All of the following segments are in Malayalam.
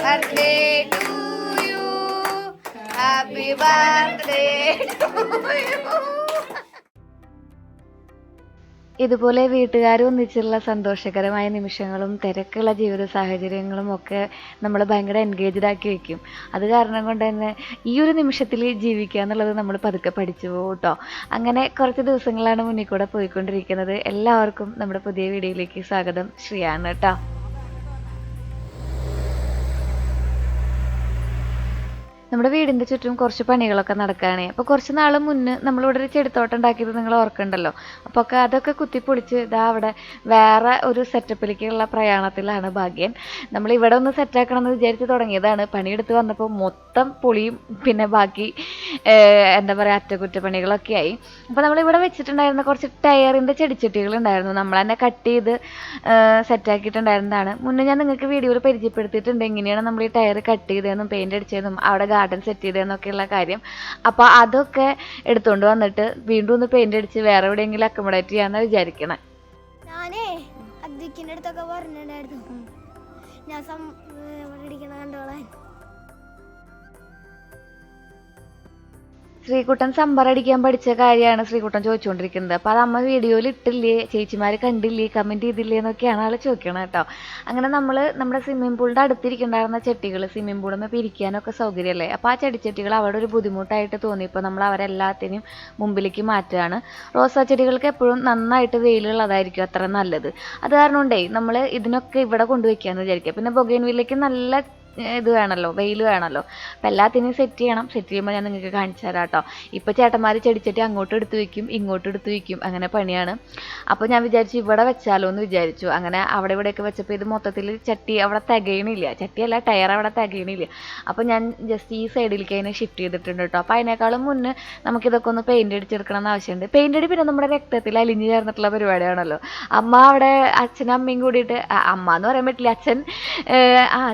Birthday to you, happy birthday to you. ഇതുപോലെ വീട്ടുകാർ ഒന്നിച്ചുള്ള സന്തോഷകരമായ നിമിഷങ്ങളും തിരക്കുള്ള ജീവിത സാഹചര്യങ്ങളും ഒക്കെ നമ്മൾ ഭയങ്കര എൻഗേജ്ഡ് ആക്കി വെക്കും. അത് കാരണം കൊണ്ട് തന്നെ ഈ ഒരു നിമിഷത്തിൽ ജീവിക്കുക എന്നുള്ളത് നമ്മൾ പതുക്കെ പഠിച്ചു പോകും കേട്ടോ. അങ്ങനെ കുറച്ച് ദിവസങ്ങളാണ് മുന്നിൽ കൂടെ പോയിക്കൊണ്ടിരിക്കുന്നത്. എല്ലാവർക്കും നമ്മുടെ പുതിയ വീഡിയോയിലേക്ക് സ്വാഗതം. ശ്രീയാണ് കേട്ടോ. നമ്മുടെ വീടിൻ്റെ ചുറ്റും കുറച്ച് പണികളൊക്കെ നടക്കുകയാണ്. അപ്പോൾ കുറച്ച് നാൾ മുന്നേ നമ്മളിവിടെ ഒരു ചെടിത്തോട്ടം ഉണ്ടാക്കിയത് നിങ്ങൾ ഓർക്കണ്ടല്ലോ. അപ്പോൾ അതൊക്കെ കുത്തിപ്പൊളിച്ച് ഇതാ അവിടെ വേറെ ഒരു സെറ്റപ്പിലേക്കുള്ള പ്രയാണത്തിലാണ് ഭാഗ്യൻ. നമ്മൾ ഇവിടെ ഒന്ന് സെറ്റാക്കണം എന്ന് വിചാരിച്ച് തുടങ്ങിയതാണ്. പണിയെടുത്ത് വന്നപ്പോൾ മൊത്തം പൊളിയും പിന്നെ ബാക്കി എന്താ പറയുക അറ്റകുറ്റപ്പണികളൊക്കെ ആയി. അപ്പോൾ നമ്മളിവിടെ വെച്ചിട്ടുണ്ടായിരുന്ന കുറച്ച് ടയറിൻ്റെ ചെടിച്ചട്ടികൾ ഉണ്ടായിരുന്നു. നമ്മൾ തന്നെ കട്ട് ചെയ്ത് സെറ്റാക്കിയിട്ടുണ്ടായിരുന്നതാണ്. മുന്നേ ഞാൻ നിങ്ങൾക്ക് വീഡിയോയിൽ പരിചയപ്പെടുത്തിയിട്ടുണ്ട് എങ്ങനെയാണ് നമ്മൾ ഈ ടയർ കട്ട് ചെയ്തതെന്നും പെയിൻ്റ് അടിച്ചതെന്നും അവിടെ ഗാർഡൻ സെറ്റ് ചെയ്തതെന്നൊക്കെയുള്ള കാര്യം. അപ്പോൾ അതൊക്കെ എടുത്തുകൊണ്ട് വന്നിട്ട് വീണ്ടും ഒന്ന് പെയിൻ്റ് അടിച്ച് വേറെ എവിടെയെങ്കിലും അക്കോമഡേറ്റ് ചെയ്യാമെന്നാണ് വിചാരിക്കണേ. ഞാനേ അദ്വിക്കിൻ്റെ അടുത്തൊക്കെ പറഞ്ഞിട്ടുണ്ടായിരുന്നു ഞാൻ അടിക്കണ കണ്ടോളാൻ. ശ്രീകുട്ടൻ സമ്പറടിക്കാൻ പഠിച്ച കാര്യമാണ് ശ്രീകുട്ടൻ ചോദിച്ചുകൊണ്ടിരിക്കുന്നത്. അപ്പോൾ അത് അമ്മ വീഡിയോയിൽ ഇട്ടില്ലേ, ചേച്ചിമാർ കണ്ടില്ലേ, കമൻറ്റ് ചെയ്തില്ലേ എന്നൊക്കെയാണ് ആൾ ചോദിക്കണം കേട്ടോ. അങ്ങനെ നമ്മൾ നമ്മുടെ സ്വിമ്മിംഗ് പൂളിൻ്റെ അടുത്തിരിക്കുന്നുണ്ടായിരുന്ന ചെട്ടികൾ സ്വിമ്മിംഗ് പൂളിൽ പിരിക്കാനൊക്കെ സൗകര്യമല്ലേ. അപ്പോൾ ആ ചെടിച്ചട്ടികൾ അവിടെ ഒരു ബുദ്ധിമുട്ടായിട്ട് തോന്നിയപ്പോൾ നമ്മൾ അവരെല്ലാത്തിനും മുമ്പിലേക്ക് മാറ്റുകയാണ്. റോസാ ചെടികൾക്ക് എപ്പോഴും നന്നായിട്ട് വെയിലുള്ളതായിരിക്കും അത്ര നല്ലത്. അത് കാരണം കൊണ്ടേ നമ്മൾ ഇതിനൊക്കെ ഇവിടെ കൊണ്ടുവയ്ക്കാമെന്ന് വിചാരിക്കുക. പിന്നെ ബൊഗെയിൻവില്ലയ്ക്ക് നല്ല ഇത് വേണമല്ലോ, വെയിൽ വേണമല്ലോ. അപ്പം എല്ലാത്തിനും സെറ്റ് ചെയ്യണം. സെറ്റ് ചെയ്യുമ്പോൾ ഞാൻ നിങ്ങൾക്ക് കാണിച്ചു തരാം കേട്ടോ. ഇപ്പോൾ ചേട്ടന്മാർ ചെടിച്ചട്ടി അങ്ങോട്ട് എടുത്ത് വയ്ക്കും, ഇങ്ങോട്ട് എടുത്ത് വയ്ക്കും, അങ്ങനെ പണിയാണ്. അപ്പോൾ ഞാൻ വിചാരിച്ചു ഇവിടെ വെച്ചാലോ എന്ന് വിചാരിച്ചു. അങ്ങനെ അവിടെ ഇവിടെയൊക്കെ വെച്ചപ്പോൾ ഇത് മൊത്തത്തിൽ ചട്ടി അവിടെ തികയണില്ല, ചട്ടിയല്ല ടയർ അവിടെ തികയണില്ല. അപ്പോൾ ഞാൻ ജസ്റ്റ് ഈ സൈഡിലേക്ക് അതിനെ ഷിഫ്റ്റ് ചെയ്തിട്ടുണ്ട് കേട്ടോ. അപ്പോൾ അതിനേക്കാളും മുന്നേ നമുക്കിതൊക്കെ ഒന്ന് പെയിൻ്റ് അടിച്ചെടുക്കണം എന്ന് ആവശ്യമുണ്ട്. പെയിൻ്റ് അടി പിന്നെ നമ്മുടെ രക്തത്തിൽ അലിഞ്ഞു ചേർന്നിട്ടുള്ള പരിപാടിയാണല്ലോ. അമ്മ അവിടെ അച്ഛനും അമ്മയും കൂടിയിട്ട്, അമ്മ എന്ന് പറയാൻ പറ്റില്ല, അച്ഛൻ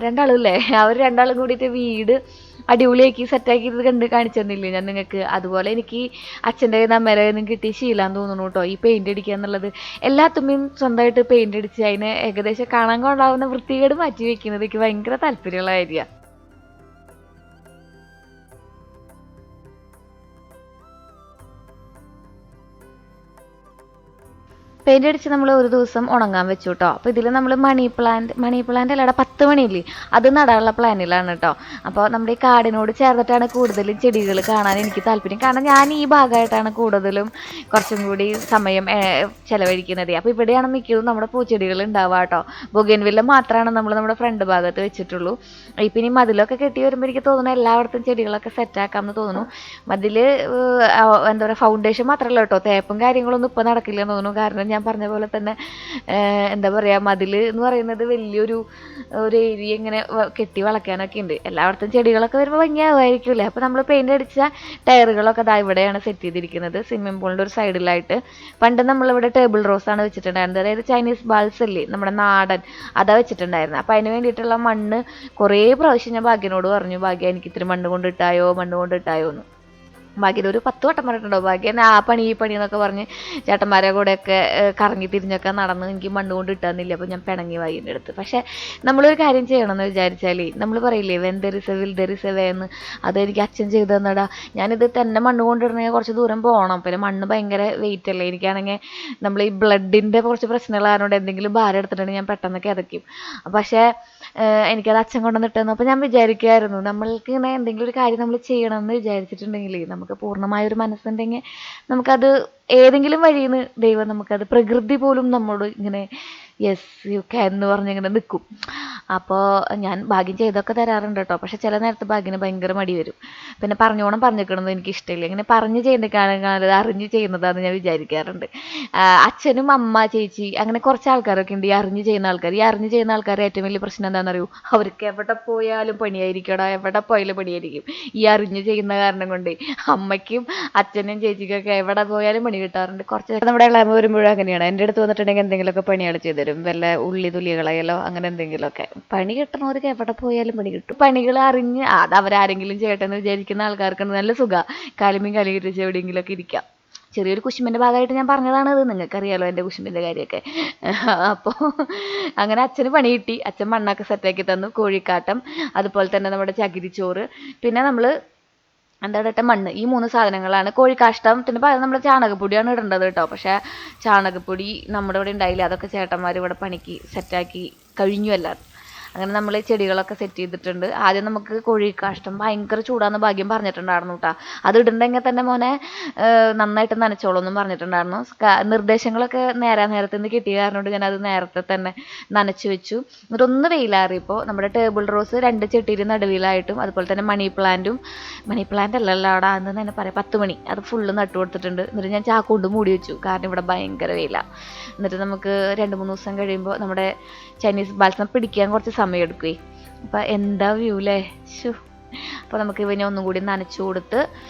രണ്ടാളും ഇല്ലേ, അവർ രണ്ടാളും കൂടിയിട്ട് വീട് അടിപൊളിയാക്കി സെറ്റാക്കിയത് കാണിച്ചു തന്നില്ലേ ഞാൻ നിങ്ങൾക്ക്. അതുപോലെ എനിക്ക് അച്ഛൻ്റെ കയ്യിൽ നിന്ന് അമ്മേരെ നിന്നും കിട്ടി ശീലാന്ന് തോന്നുന്നു കേട്ടോ ഈ പെയിൻ്റ് അടിക്കുക എന്നുള്ളത്. എല്ലാത്തുമ്മയും സ്വന്തമായിട്ട് പെയിൻ്റ് അടിച്ച് അതിനെ ഏകദേശം കാണാൻ കൊണ്ടാവുന്ന വൃത്തികേട് മാറ്റി വയ്ക്കുന്നത് എനിക്ക് ഭയങ്കര താല്പര്യമുള്ള കാര്യമാണ്. പെയിൻ്റ് അടിച്ച് നമ്മൾ ഒരു ദിവസം ഉണങ്ങാൻ വെച്ചു കേട്ടോ. അപ്പോൾ ഇതിൽ നമ്മൾ മണി പ്ലാന്റ് അല്ലട 10 മണിയില്ലേ, അത് നടാനുള്ള പ്ലാനിലാണ് കേട്ടോ. അപ്പോൾ നമ്മുടെ ഈ കാടിനോട് ചേർന്നിട്ടാണ് കൂടുതലും ചെടികൾ കാണാൻ എനിക്ക് താല്പര്യം. കാരണം ഞാൻ ഈ ഭാഗമായിട്ടാണ് കൂടുതലും കുറച്ചും കൂടി സമയം ചിലവഴിക്കുന്നത്. അപ്പോൾ ഇവിടെയാണ് മിക്കതും നമ്മുടെ പൂച്ചെടികൾ ഉണ്ടാവുക കേട്ടോ. ബൊഗെയിൻവില്ല മാത്രമാണ് നമ്മൾ നമ്മുടെ ഫ്രണ്ട് ഭാഗത്ത് വെച്ചിട്ടുള്ളൂ. ഇപ്പം ഇനി മതിലൊക്കെ കെട്ടി വരുമ്പോൾ എനിക്ക് തോന്നുന്നു എല്ലായിടത്തും ചെടികളൊക്കെ സെറ്റാക്കാമെന്ന് തോന്നുന്നു. മതിൽ എന്താ പറയുക, ഫൗണ്ടേഷൻ മാത്രമല്ല കേട്ടോ, തേപ്പും കാര്യങ്ങളൊന്നും ഇപ്പോൾ നടക്കില്ലെന്ന് തോന്നുന്നു. കാരണം ഞാൻ പറഞ്ഞ പോലെ തന്നെ എന്താ പറയുക, മതിൽ എന്ന് പറയുന്നത് വലിയൊരു ഏരിയ ഇങ്ങനെ കെട്ടി വളയ്ക്കാനൊക്കെ ഉണ്ട്. എല്ലായിടത്തും ചെടികളൊക്കെ വരുമ്പോൾ ഭംഗിയാവുമായിരിക്കില്ലേ. അപ്പോൾ നമ്മൾ പെയിൻ്റ് അടിച്ച ടയറുകളൊക്കെ അതാ ഇവിടെയാണ് സെറ്റ് ചെയ്തിരിക്കുന്നത്, സ്വിമ്മിംഗ് പൂളിൻ്റെ ഒരു സൈഡിലായിട്ട്. പണ്ട് നമ്മളിവിടെ ടേബിൾ റോസാണ് വെച്ചിട്ടുണ്ടായിരുന്നത്, അതായത് ചൈനീസ് ബാൾസ് അല്ലേ നമ്മുടെ നാടൻ, അതാ വെച്ചിട്ടുണ്ടായിരുന്നത്. അപ്പോൾ അതിന് വേണ്ടിയിട്ടുള്ള മണ്ണ് കുറേ പ്രാവശ്യം ഞാൻ ഭാഗ്യനോട് പറഞ്ഞു, ഭാഗ്യ എനിക്ക് ഇത്തിരി മണ്ണ് കൊണ്ടിട്ടായോ എന്ന്. ഭാഗ്യം ഒരു 10 വട്ടം പറഞ്ഞിട്ടുണ്ടോ ഭാഗ്യൻ ആ പണി ഈ പണി എന്നൊക്കെ പറഞ്ഞ് ചേട്ടന്മാരെ കൂടെയൊക്കെ കറങ്ങി തിരിഞ്ഞൊക്കെ നടന്ന് എനിക്ക് മണ്ണ് കൊണ്ട് ഇട്ടാന്നില്ല. അപ്പോൾ ഞാൻ പിണങ്ങി ഭാഗ്യൻ്റെ അടുത്ത്. പക്ഷേ നമ്മളൊരു കാര്യം ചെയ്യണമെന്ന് വിചാരിച്ചാൽ നമ്മൾ പറയില്ലേ when there is A will there is a way എന്ന്, അതെനിക്ക് അച്ഛൻ ചെയ്തു തന്നടാ. ഞാനിത് തന്നെ മണ്ണ് കൊണ്ടിടണമെങ്കിൽ കുറച്ച് ദൂരം പോകണം. പിന്നെ മണ്ണ് ഭയങ്കര വെയിറ്റ് അല്ലേ. എനിക്കാണെങ്കിൽ നമ്മൾ ഈ ബ്ലഡിൻ്റെ കുറച്ച് പ്രശ്നങ്ങൾ കാരണം എന്തെങ്കിലും ഭാരം എടുത്തിട്ടുണ്ടെങ്കിൽ ഞാൻ പെട്ടെന്ന് കിതയ്ക്കും. പക്ഷേ എനിക്കത് അച്ഛൻ കൊണ്ടുവന്നിട്ടെന്ന്. അപ്പോൾ ഞാൻ വിചാരിക്കുമായിരുന്നു നമ്മൾക്ക് ഇങ്ങനെ എന്തെങ്കിലും ഒരു കാര്യം നമ്മൾ ചെയ്യണമെന്ന് വിചാരിച്ചിട്ടുണ്ടെങ്കിൽ നമുക്ക് പൂർണ്ണമായൊരു മനസ്സുണ്ടെങ്കിൽ നമുക്കത് ഏതെങ്കിലും വഴിയിൽ നിന്ന് ദൈവം നമുക്കത്, പ്രകൃതി പോലും നമ്മോട് ഇങ്ങനെ യെസ് യു ക്യാൻ എന്ന് പറഞ്ഞിങ്ങനെ നിൽക്കും. അപ്പോൾ ഞാൻ ഭാഗ്യം ചെയ്തൊക്കെ തരാറുണ്ട് കേട്ടോ. പക്ഷെ ചില നേരത്ത് ഭാഗ്യന് ഭയങ്കര മടി വരും. പിന്നെ പറഞ്ഞിക്കണമെന്ന് എനിക്ക് ഇഷ്ടമില്ല. ഇങ്ങനെ പറഞ്ഞ് ചെയ്യുന്നതിനേക്കാളും അറിഞ്ഞ് ചെയ്യുന്നതാണെന്ന് ഞാൻ വിചാരിക്കാറുണ്ട്. അച്ഛനും അമ്മ ചേച്ചി അങ്ങനെ കുറച്ച് ആൾക്കാരൊക്കെ ഉണ്ട് ഈ അറിഞ്ഞ് ചെയ്യുന്ന ആൾക്കാർ. ഈ അറിഞ്ഞ് ചെയ്യുന്ന ആൾക്കാരുടെ ഏറ്റവും വലിയ പ്രശ്നം എന്താണെന്നറിയോ, അവർക്ക് എവിടെ പോയാലും പണിയായിരിക്കടാ, എവിടെ പോയാലും പണിയായിരിക്കും. ഈ അറിഞ്ഞ് ചെയ്യുന്ന കാരണം കൊണ്ട് അമ്മയ്ക്കും അച്ഛനും ചേച്ചിക്കൊക്കെ എവിടെ പോയാലും പണി കിട്ടാറുണ്ട്. കുറച്ച് നമ്മുടെ ഇളമ വരുമ്പോഴും അങ്ങനെയാണ്. എൻ്റെ അടുത്ത് വന്നിട്ടുണ്ടെങ്കിൽ എന്തെങ്കിലുമൊക്കെ പണികൾ ചെയ്തു തരും, വല്ല ഉള്ളി തുലികളെയല്ലോ അങ്ങനെ എന്തെങ്കിലുമൊക്കെ. പണി കിട്ടണവർക്ക് എവിടെ പോയാലും പണി കിട്ടും. പണികൾ അറിഞ്ഞ് അത് അവരാരെങ്കിലും ചെയ്യട്ടെ എന്ന് വിചാരിക്കുന്ന ആൾക്കാർക്ക് നല്ല സുഖമാണ്. കാലുമീൻ കലി കിട്ടിച്ച് എവിടെയെങ്കിലുമൊക്കെ ഇരിക്കാം. ചെറിയൊരു കുശുമ്പിൻ്റെ ഭാഗമായിട്ട് ഞാൻ പറഞ്ഞതാണ് ഇത്. നിങ്ങൾക്കറിയാലോ എൻ്റെ കുശുമ്പിൻ്റെ കാര്യമൊക്കെ. അപ്പോൾ അങ്ങനെ അച്ഛന് പണി കിട്ടി. അച്ഛൻ മണ്ണൊക്കെ സെറ്റാക്കി തന്നു. കോഴിക്കാട്ടം, അതുപോലെ തന്നെ നമ്മുടെ ചകിരിച്ചോറ്, പിന്നെ നമ്മൾ എന്താ ഇടട്ടെ മണ്ണ്, ഈ 3 സാധനങ്ങളാണ്. കോഴിക്കാഷ്ടത്തിന് പകരം നമ്മൾ ചാണകപ്പൊടിയാണ് ഇടേണ്ടത് കേട്ടോ. പക്ഷേ ചാണകപ്പൊടി നമ്മുടെ ഇവിടെ ഉണ്ടായില്ല. അതൊക്കെ ചേട്ടന്മാർ ഇവിടെ പണിക്ക് സെറ്റാക്കി കഴിഞ്ഞു എല്ലാം. അങ്ങനെ നമ്മൾ ചെടികളൊക്കെ സെറ്റ് ചെയ്തിട്ടുണ്ട്. ആദ്യം നമുക്ക് കോഴിക്കാഷ്ടം ഭയങ്കര ചൂടാന്ന് ഭാഗ്യം പറഞ്ഞിട്ടുണ്ടായിരുന്നു കേട്ടോ. അത് ഇടണ്ടെങ്കിൽ തന്നെ മോനെ നന്നായിട്ട് നനച്ചോളൂ എന്നും പറഞ്ഞിട്ടുണ്ടായിരുന്നു. നിർദ്ദേശങ്ങളൊക്കെ നേരത്തെ നിന്ന് കിട്ടിയ കാരണം കൊണ്ട് ഞാനത് നേരത്തെ തന്നെ നനച്ച് വെച്ചു. എന്നിട്ടൊന്ന് വെയിലാറിയപ്പോൾ നമ്മുടെ ടേബിൾ റോസ് 2 ചെട്ടിയിൽ നടുവിലായിട്ടും, അതുപോലെ തന്നെ മണി പ്ലാന്റ് അല്ലല്ലോ അവിടെ എന്ന് തന്നെ പറയാം, 10 മണി, അത് ഫുള്ള് നട്ടു കൊടുത്തിട്ടുണ്ട്. എന്നിട്ട് ഞാൻ ചാക്കൊണ്ട് മൂടി വെച്ചു, കാരണം ഇവിടെ ഭയങ്കര വെയിലാണ്. എന്നിട്ട് നമുക്ക് 2-3 ദിവസം കഴിയുമ്പോൾ നമ്മുടെ ചൈനീസ് ബാൽസം പിടിക്കാൻ കുറച്ച് സമയം എടുക്കുവേ. അപ്പം എന്താ വ്യൂ അല്ലേ. അപ്പോൾ നമുക്ക് ഇവനെ ഒന്നും കൂടി നനച്ചു കൊടുത്ത്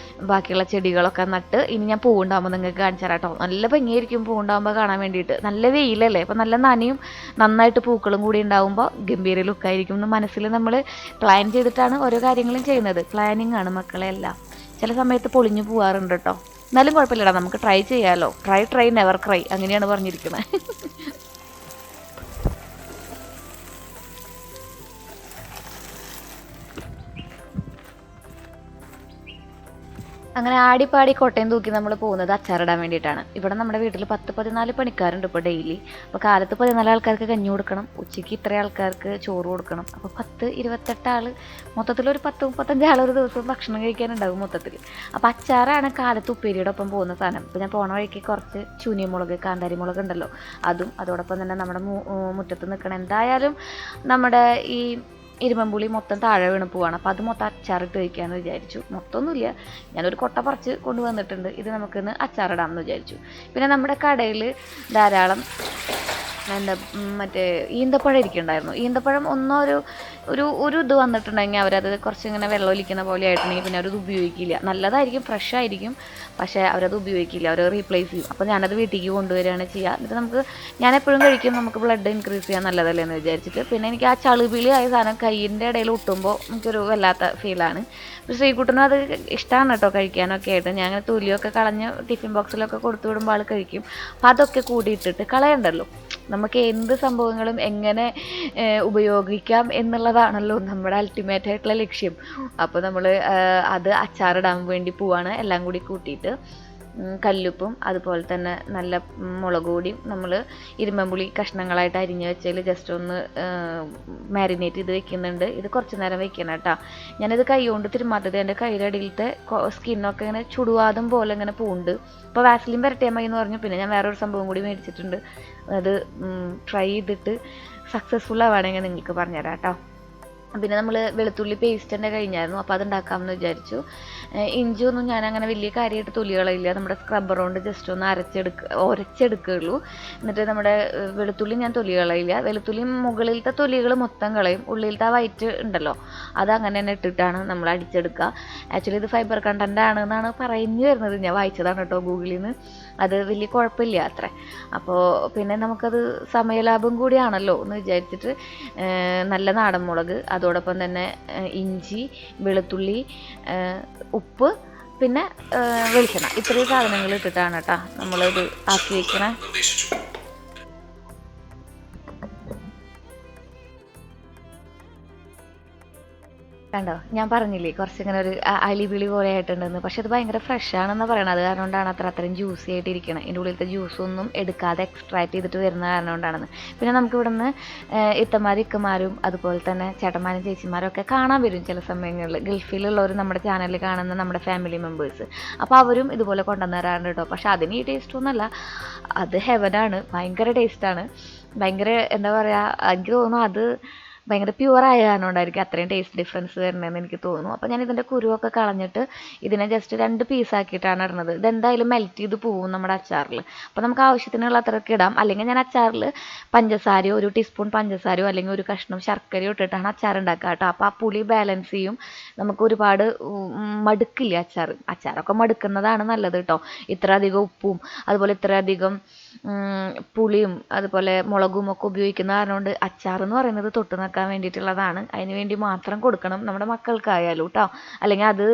ബാക്കിയുള്ള ചെടികളൊക്കെ നട്ട് ഇനി ഞാൻ പൂവുണ്ടാകുമ്പോൾ നിങ്ങൾക്ക് കാണിച്ചു തരാം കേട്ടോ. നല്ല ഭംഗിയായിരിക്കും പൂവുണ്ടാകുമ്പോൾ കാണാൻ വേണ്ടിയിട്ട്. നല്ല വെയിലല്ലേ, അപ്പോൾ നല്ല നനയും നന്നായിട്ട് പൂക്കളും കൂടി ഉണ്ടാകുമ്പോൾ ഗംഭീര ലുക്കായിരിക്കും എന്ന് മനസ്സിൽ നമ്മൾ പ്ലാൻ ചെയ്തിട്ടാണ് ഓരോ കാര്യങ്ങളും ചെയ്യുന്നത്. പ്ലാനിങ് ആണ് മക്കളെ എല്ലാം. ചില സമയത്ത് പൊളിഞ്ഞു പോകാറുണ്ട് കേട്ടോ. എന്നാലും കുഴപ്പമില്ലടാ, നമുക്ക് ട്രൈ ചെയ്യാമല്ലോ. ട്രൈ നെവർ ക്രൈ, അങ്ങനെയാണ് പറഞ്ഞിരിക്കുന്നത്. അങ്ങനെ ആടിപ്പാടി കോട്ടയം തൂക്കി നമ്മൾ പോകുന്നത് അച്ചാറിടാൻ വേണ്ടിയിട്ടാണ്. ഇവിടെ നമ്മുടെ വീട്ടിൽ 10-14 പണിക്കാരുണ്ട് ഇപ്പോൾ ഡെയിലി. അപ്പോൾ കാലത്ത് 14 ആൾക്കാർക്ക് കഞ്ഞി കൊടുക്കണം, ഉച്ചയ്ക്ക് ഇത്ര ആൾക്കാർക്ക് ചോറ് കൊടുക്കണം. അപ്പോൾ 10-28 ആൾ, മൊത്തത്തിലൊരു 10-35 ആൾ ഒരു ദിവസം ഭക്ഷണം കഴിക്കാനുണ്ടാകും മൊത്തത്തിൽ. അപ്പോൾ അച്ചാറാണ് കാലത്ത് ഉപ്പേരിയുടെ ഒപ്പം പോകുന്ന സാധനം. ഇപ്പോൾ ഞാൻ പോണ വഴിക്ക് കുറച്ച് ചൂനിയമുളക്, കാന്താരി മുളക് ഉണ്ടല്ലോ, അതും അതോടൊപ്പം തന്നെ നമ്മുടെ മുറ്റത്ത് നിൽക്കണം. എന്തായാലും നമ്മുടെ ഈ ഇരുമ്പുളി മൊത്തം താഴെ വീണ് പോവാണ്. അപ്പോൾ അത് മൊത്തം അച്ചാറിട്ട് കഴിക്കാമെന്ന് വിചാരിച്ചു. മൊത്തമൊന്നുമില്ല, ഞാനൊരു കൊട്ട പറിച്ച് കൊണ്ടുവന്നിട്ടുണ്ട്. ഇത് നമുക്കിന്ന് അച്ചാറിടാമെന്ന് വിചാരിച്ചു. പിന്നെ നമ്മുടെ കടയിൽ ധാരാളം മറ്റേ ഈന്തപ്പഴം ഇരിക്കുന്നുണ്ടായിരുന്നു. ഈന്തപ്പഴം ഒരു ഇത് വന്നിട്ടുണ്ടെങ്കിൽ അവരത് കുറച്ചിങ്ങനെ വെള്ളം ഒലിക്കുന്ന പോലെ ആയിട്ടുണ്ടെങ്കിൽ പിന്നെ അവരത് ഉപയോഗിക്കില്ല. നല്ലതായിരിക്കും, ഫ്രഷ് ആയിരിക്കും, പക്ഷേ അവരത് ഉപയോഗിക്കില്ല, അവർ റീപ്ലേസ് ചെയ്യും. അപ്പോൾ ഞാനത് വീട്ടിലേക്ക് കൊണ്ടുവരികയാണ് ചെയ്യുക. എന്നിട്ട് ഞാൻ എപ്പോഴും കഴിക്കും, നമുക്ക് ബ്ലഡ് ഇൻക്രീസ് ചെയ്യാൻ നല്ലതല്ലേ എന്ന് വിചാരിച്ചിട്ട്. പിന്നെ എനിക്ക് ആ ചളിപിളി ആയ സാധനം കയ്യിൻ്റെ ഇടയിൽ ഒട്ടുമ്പോൾ എനിക്കൊരു വല്ലാത്ത ഫീലാണ്. പക്ഷേ ശ്രീകുട്ടനും അത് ഇഷ്ടമാണ് കേട്ടോ കഴിക്കാനൊക്കെ ആയിട്ട്. ഞാൻ അങ്ങനെ തൊലിയൊക്കെ കളഞ്ഞ് ടിഫിൻ ബോക്സിലൊക്കെ കൊടുത്തു വിടുമ്പോൾ ആൾ കഴിക്കും. അപ്പോൾ അതൊക്കെ കൂടിയിട്ടിട്ട് കളയണ്ടല്ലോ, നമുക്ക് എന്ത് സംഭവങ്ങളും എങ്ങനെ ഉപയോഗിക്കാം എന്നുള്ളതാണല്ലോ നമ്മുടെ അൾട്ടിമേറ്റ് ആയിട്ടുള്ള ലക്ഷ്യം. അപ്പോൾ നമ്മൾ അത് അച്ചാറിടാൻ വേണ്ടി പോവാണ്. എല്ലാം കൂടി കൂട്ടിയിട്ട് കല്ലുപ്പും അതുപോലെ തന്നെ നല്ല മുളക് പൊടിയും നമ്മൾ ഇരുമ്പുളി കഷ്ണങ്ങളായിട്ട് അരിഞ്ഞ് വെച്ചതിൽ ജസ്റ്റ് ഒന്ന് മാരിനേറ്റ് ചെയ്ത് വെക്കുന്നുണ്ട്. ഇത് കുറച്ച് നേരം വെക്കണം കേട്ടോ. ഞാനിത് കൈ കൊണ്ട് തിരുമാറ്റത് എൻ്റെ കൈയുടെ അടിയിലത്തെ സ്കിന്നൊക്കെ ഇങ്ങനെ ചുടുവാദം പോലെ ഇങ്ങനെ പൂണ്ട്. അപ്പോൾ വാസലിൻ വരട്ടിയാൽ മതി എന്ന് പറഞ്ഞു. പിന്നെ ഞാൻ വേറൊരു സംഭവം കൂടി മേടിച്ചിട്ടുണ്ട്. അത് ട്രൈ ചെയ്തിട്ട് സക്സസ്ഫുൾ ആവുകയാണെങ്കിൽ നിങ്ങൾക്ക് പറഞ്ഞുതരാം കേട്ടോ. പിന്നെ നമ്മൾ വെളുത്തുള്ളി പേസ്റ്റ് തന്നെ കഴിഞ്ഞായിരുന്നു, അപ്പോൾ അതുണ്ടാക്കാമെന്ന് വിചാരിച്ചു. ഇഞ്ചിയൊന്നും ഞാൻ അങ്ങനെ വലിയ കാര്യമായിട്ട് തൊലി കളയില്ല, നമ്മുടെ സ്ക്രബ്ബർ കൊണ്ട് ജസ്റ്റ് ഒന്ന് ഉരച്ചെടുക്കുകയുള്ളൂ. എന്നിട്ട് നമ്മുടെ വെളുത്തുള്ളി ഞാൻ തൊലി കളയില്ല. വെളുത്തുള്ളി മുകളിലത്തെ തൊലികൾ മൊത്തം കളയും, ഉള്ളിലത്തെ ആ വൈറ്റ് ഉണ്ടല്ലോ അത് അങ്ങനെ തന്നെ ഇട്ടിട്ടാണ് നമ്മൾ അടിച്ചെടുക്കുക. ആക്ച്വലി ഇത് ഫൈബർ കണ്ടൻ്റ് ആണെന്നാണ് പറഞ്ഞു വരുന്നത്, ഞാൻ വായിച്ചതാണ് കേട്ടോ ഗൂഗിളിൽ നിന്ന്. അത് വലിയ കുഴപ്പമില്ല അത്രേ. അപ്പോൾ പിന്നെ നമുക്കത് സമയലാഭം കൂടിയാണല്ലോ എന്ന് വിചാരിച്ചിട്ട് നല്ല നാടൻ മുളക്, അതോടൊപ്പം തന്നെ ഇഞ്ചി, വെളുത്തുള്ളി, ഉപ്പ്, പിന്നെ വെളിച്ചെണ്ണ, ഇത്രയും സാധനങ്ങൾ ഇട്ടിട്ടാണ് കേട്ടോ നമ്മളിത് ആക്കി വയ്ക്കണേ. കണ്ടോ, ഞാൻ പറഞ്ഞില്ലേ കുറച്ചിങ്ങനെ ഒരു അളിപിളി പോലെ ആയിട്ടുണ്ടെന്ന്. പക്ഷെ അത് ഭയങ്കര ഫ്രഷ് ആണെന്ന് പറയണത്. അത് കാരണം കൊണ്ടാണ് അത്രയും ജ്യൂസി ആയിട്ട് ഇരിക്കണം. ഇതിൻ്റെ ഉള്ളിലത്തെ ജ്യൂസൊന്നും എടുക്കാതെ എക്സ്ട്രാക്ട് ചെയ്തിട്ട് വരുന്ന കാരണം കൊണ്ടാണെന്ന്. പിന്നെ നമുക്ക് ഇവിടുന്ന് ഇക്കമാരും അതുപോലെ തന്നെ ചേട്ടന്മാരും ചേച്ചിമാരും ഒക്കെ കാണാൻ വരും ചില സമയങ്ങളിൽ. ഗൾഫിലുള്ളവർ നമ്മുടെ ചാനലിൽ കാണുന്ന നമ്മുടെ ഫാമിലി മെമ്പേഴ്സ്, അപ്പോൾ അവരും ഇതുപോലെ കൊണ്ടുവന്ന് തരാറുണ്ട് കേട്ടോ. പക്ഷെ അതിന് ഈ ടേസ്റ്റൊന്നുമല്ല, അത് ഹെവനാണ്, ഭയങ്കര ടേസ്റ്റാണ്. ഭയങ്കര എന്താ പറയുക, എനിക്ക് തോന്നുന്നു അത് ഭയങ്കര പ്യുവറായ കാരണം കൊണ്ടായിരിക്കും അത്രയും ടേസ്റ്റ് ഡിഫറൻസ് വരുന്നതെന്ന് എനിക്ക് തോന്നുന്നു. അപ്പോൾ ഞാൻ ഇതിൻ്റെ കുരുവൊക്കെ കളഞ്ഞിട്ട് ഇതിനെ ജസ്റ്റ് 2 പീസാക്കിയിട്ടാണ് ഇടുന്നത്. ഇതെന്തായാലും മെൽറ്റ് ചെയ്ത് പോവും നമ്മുടെ അച്ചാറിൽ. അപ്പോൾ നമുക്ക് ആവശ്യത്തിനുള്ള അത്രയൊക്കെ ഇടാം. അല്ലെങ്കിൽ ഞാൻ അച്ചാറിൽ പഞ്ചസാരയോ 1 ടീസ്പൂൺ പഞ്ചസാരയോ അല്ലെങ്കിൽ ഒരു കഷ്ണം ശർക്കരയോ ഇട്ടിട്ടാണ് അച്ചാർ ഉണ്ടാക്കുക കേട്ടോ. അപ്പോൾ ആ പുളി ബാലൻസ് ചെയ്യും, നമുക്ക് ഒരുപാട് മടുക്കില്ല അച്ചാറൊക്കെ മടുക്കുന്നതാണ് നല്ലത് കേട്ടോ. ഇത്ര അധികം ഉപ്പും അതുപോലെ ഇത്ര അധികം പുളിയും അതുപോലെ മുളകും ഒക്കെ ഉപയോഗിക്കുന്ന കാരണം കൊണ്ട് അച്ചാർ എന്ന് പറയുന്നത് തൊട്ട് നിൽക്കാൻ വേണ്ടിയിട്ടുള്ളതാണ്. അതിന് വേണ്ടി മാത്രം കൊടുക്കണം നമ്മുടെ മക്കൾക്കായാലും കേട്ടോ. അല്ലെങ്കിൽ അത്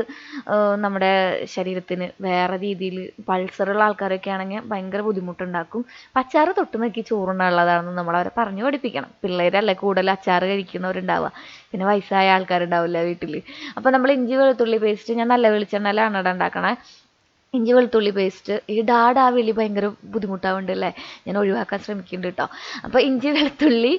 നമ്മുടെ ശരീരത്തിന് വേറെ രീതിയിൽ പൾസറുള്ള ആൾക്കാരൊക്കെ ആണെങ്കിൽ ഭയങ്കര ബുദ്ധിമുട്ടുണ്ടാക്കും. അപ്പം അച്ചാർ തൊട്ട് നോക്കി ചോറുണ്ടാനുള്ളതാണെന്ന് നമ്മളവരെ പറഞ്ഞു പഠിപ്പിക്കണം. പിള്ളേരല്ലേ കൂടുതൽ അച്ചാർ കഴിക്കുന്നവരുണ്ടാവുക, പിന്നെ വയസ്സായ ആൾക്കാരുണ്ടാവില്ല വീട്ടിൽ. അപ്പോൾ നമ്മൾ ഇഞ്ചി വെളുത്തുള്ളി പേസ്റ്റ് ഞാൻ നല്ല വെളിച്ചെണ്ണയിലാണ് ഇവിടെ ഉണ്ടാക്കണേ. ഇഞ്ചി വെളുത്തുള്ളി പേസ്റ്റ് ഈ ഡാവിളി ഭയങ്കര ബുദ്ധിമുട്ടാവുന്നുണ്ടല്ലേ, ഞാൻ ഒഴിവാക്കാൻ ശ്രമിക്കുന്നുണ്ട് കേട്ടോ. അപ്പോൾ ഇഞ്ചി വെളുത്തുള്ളി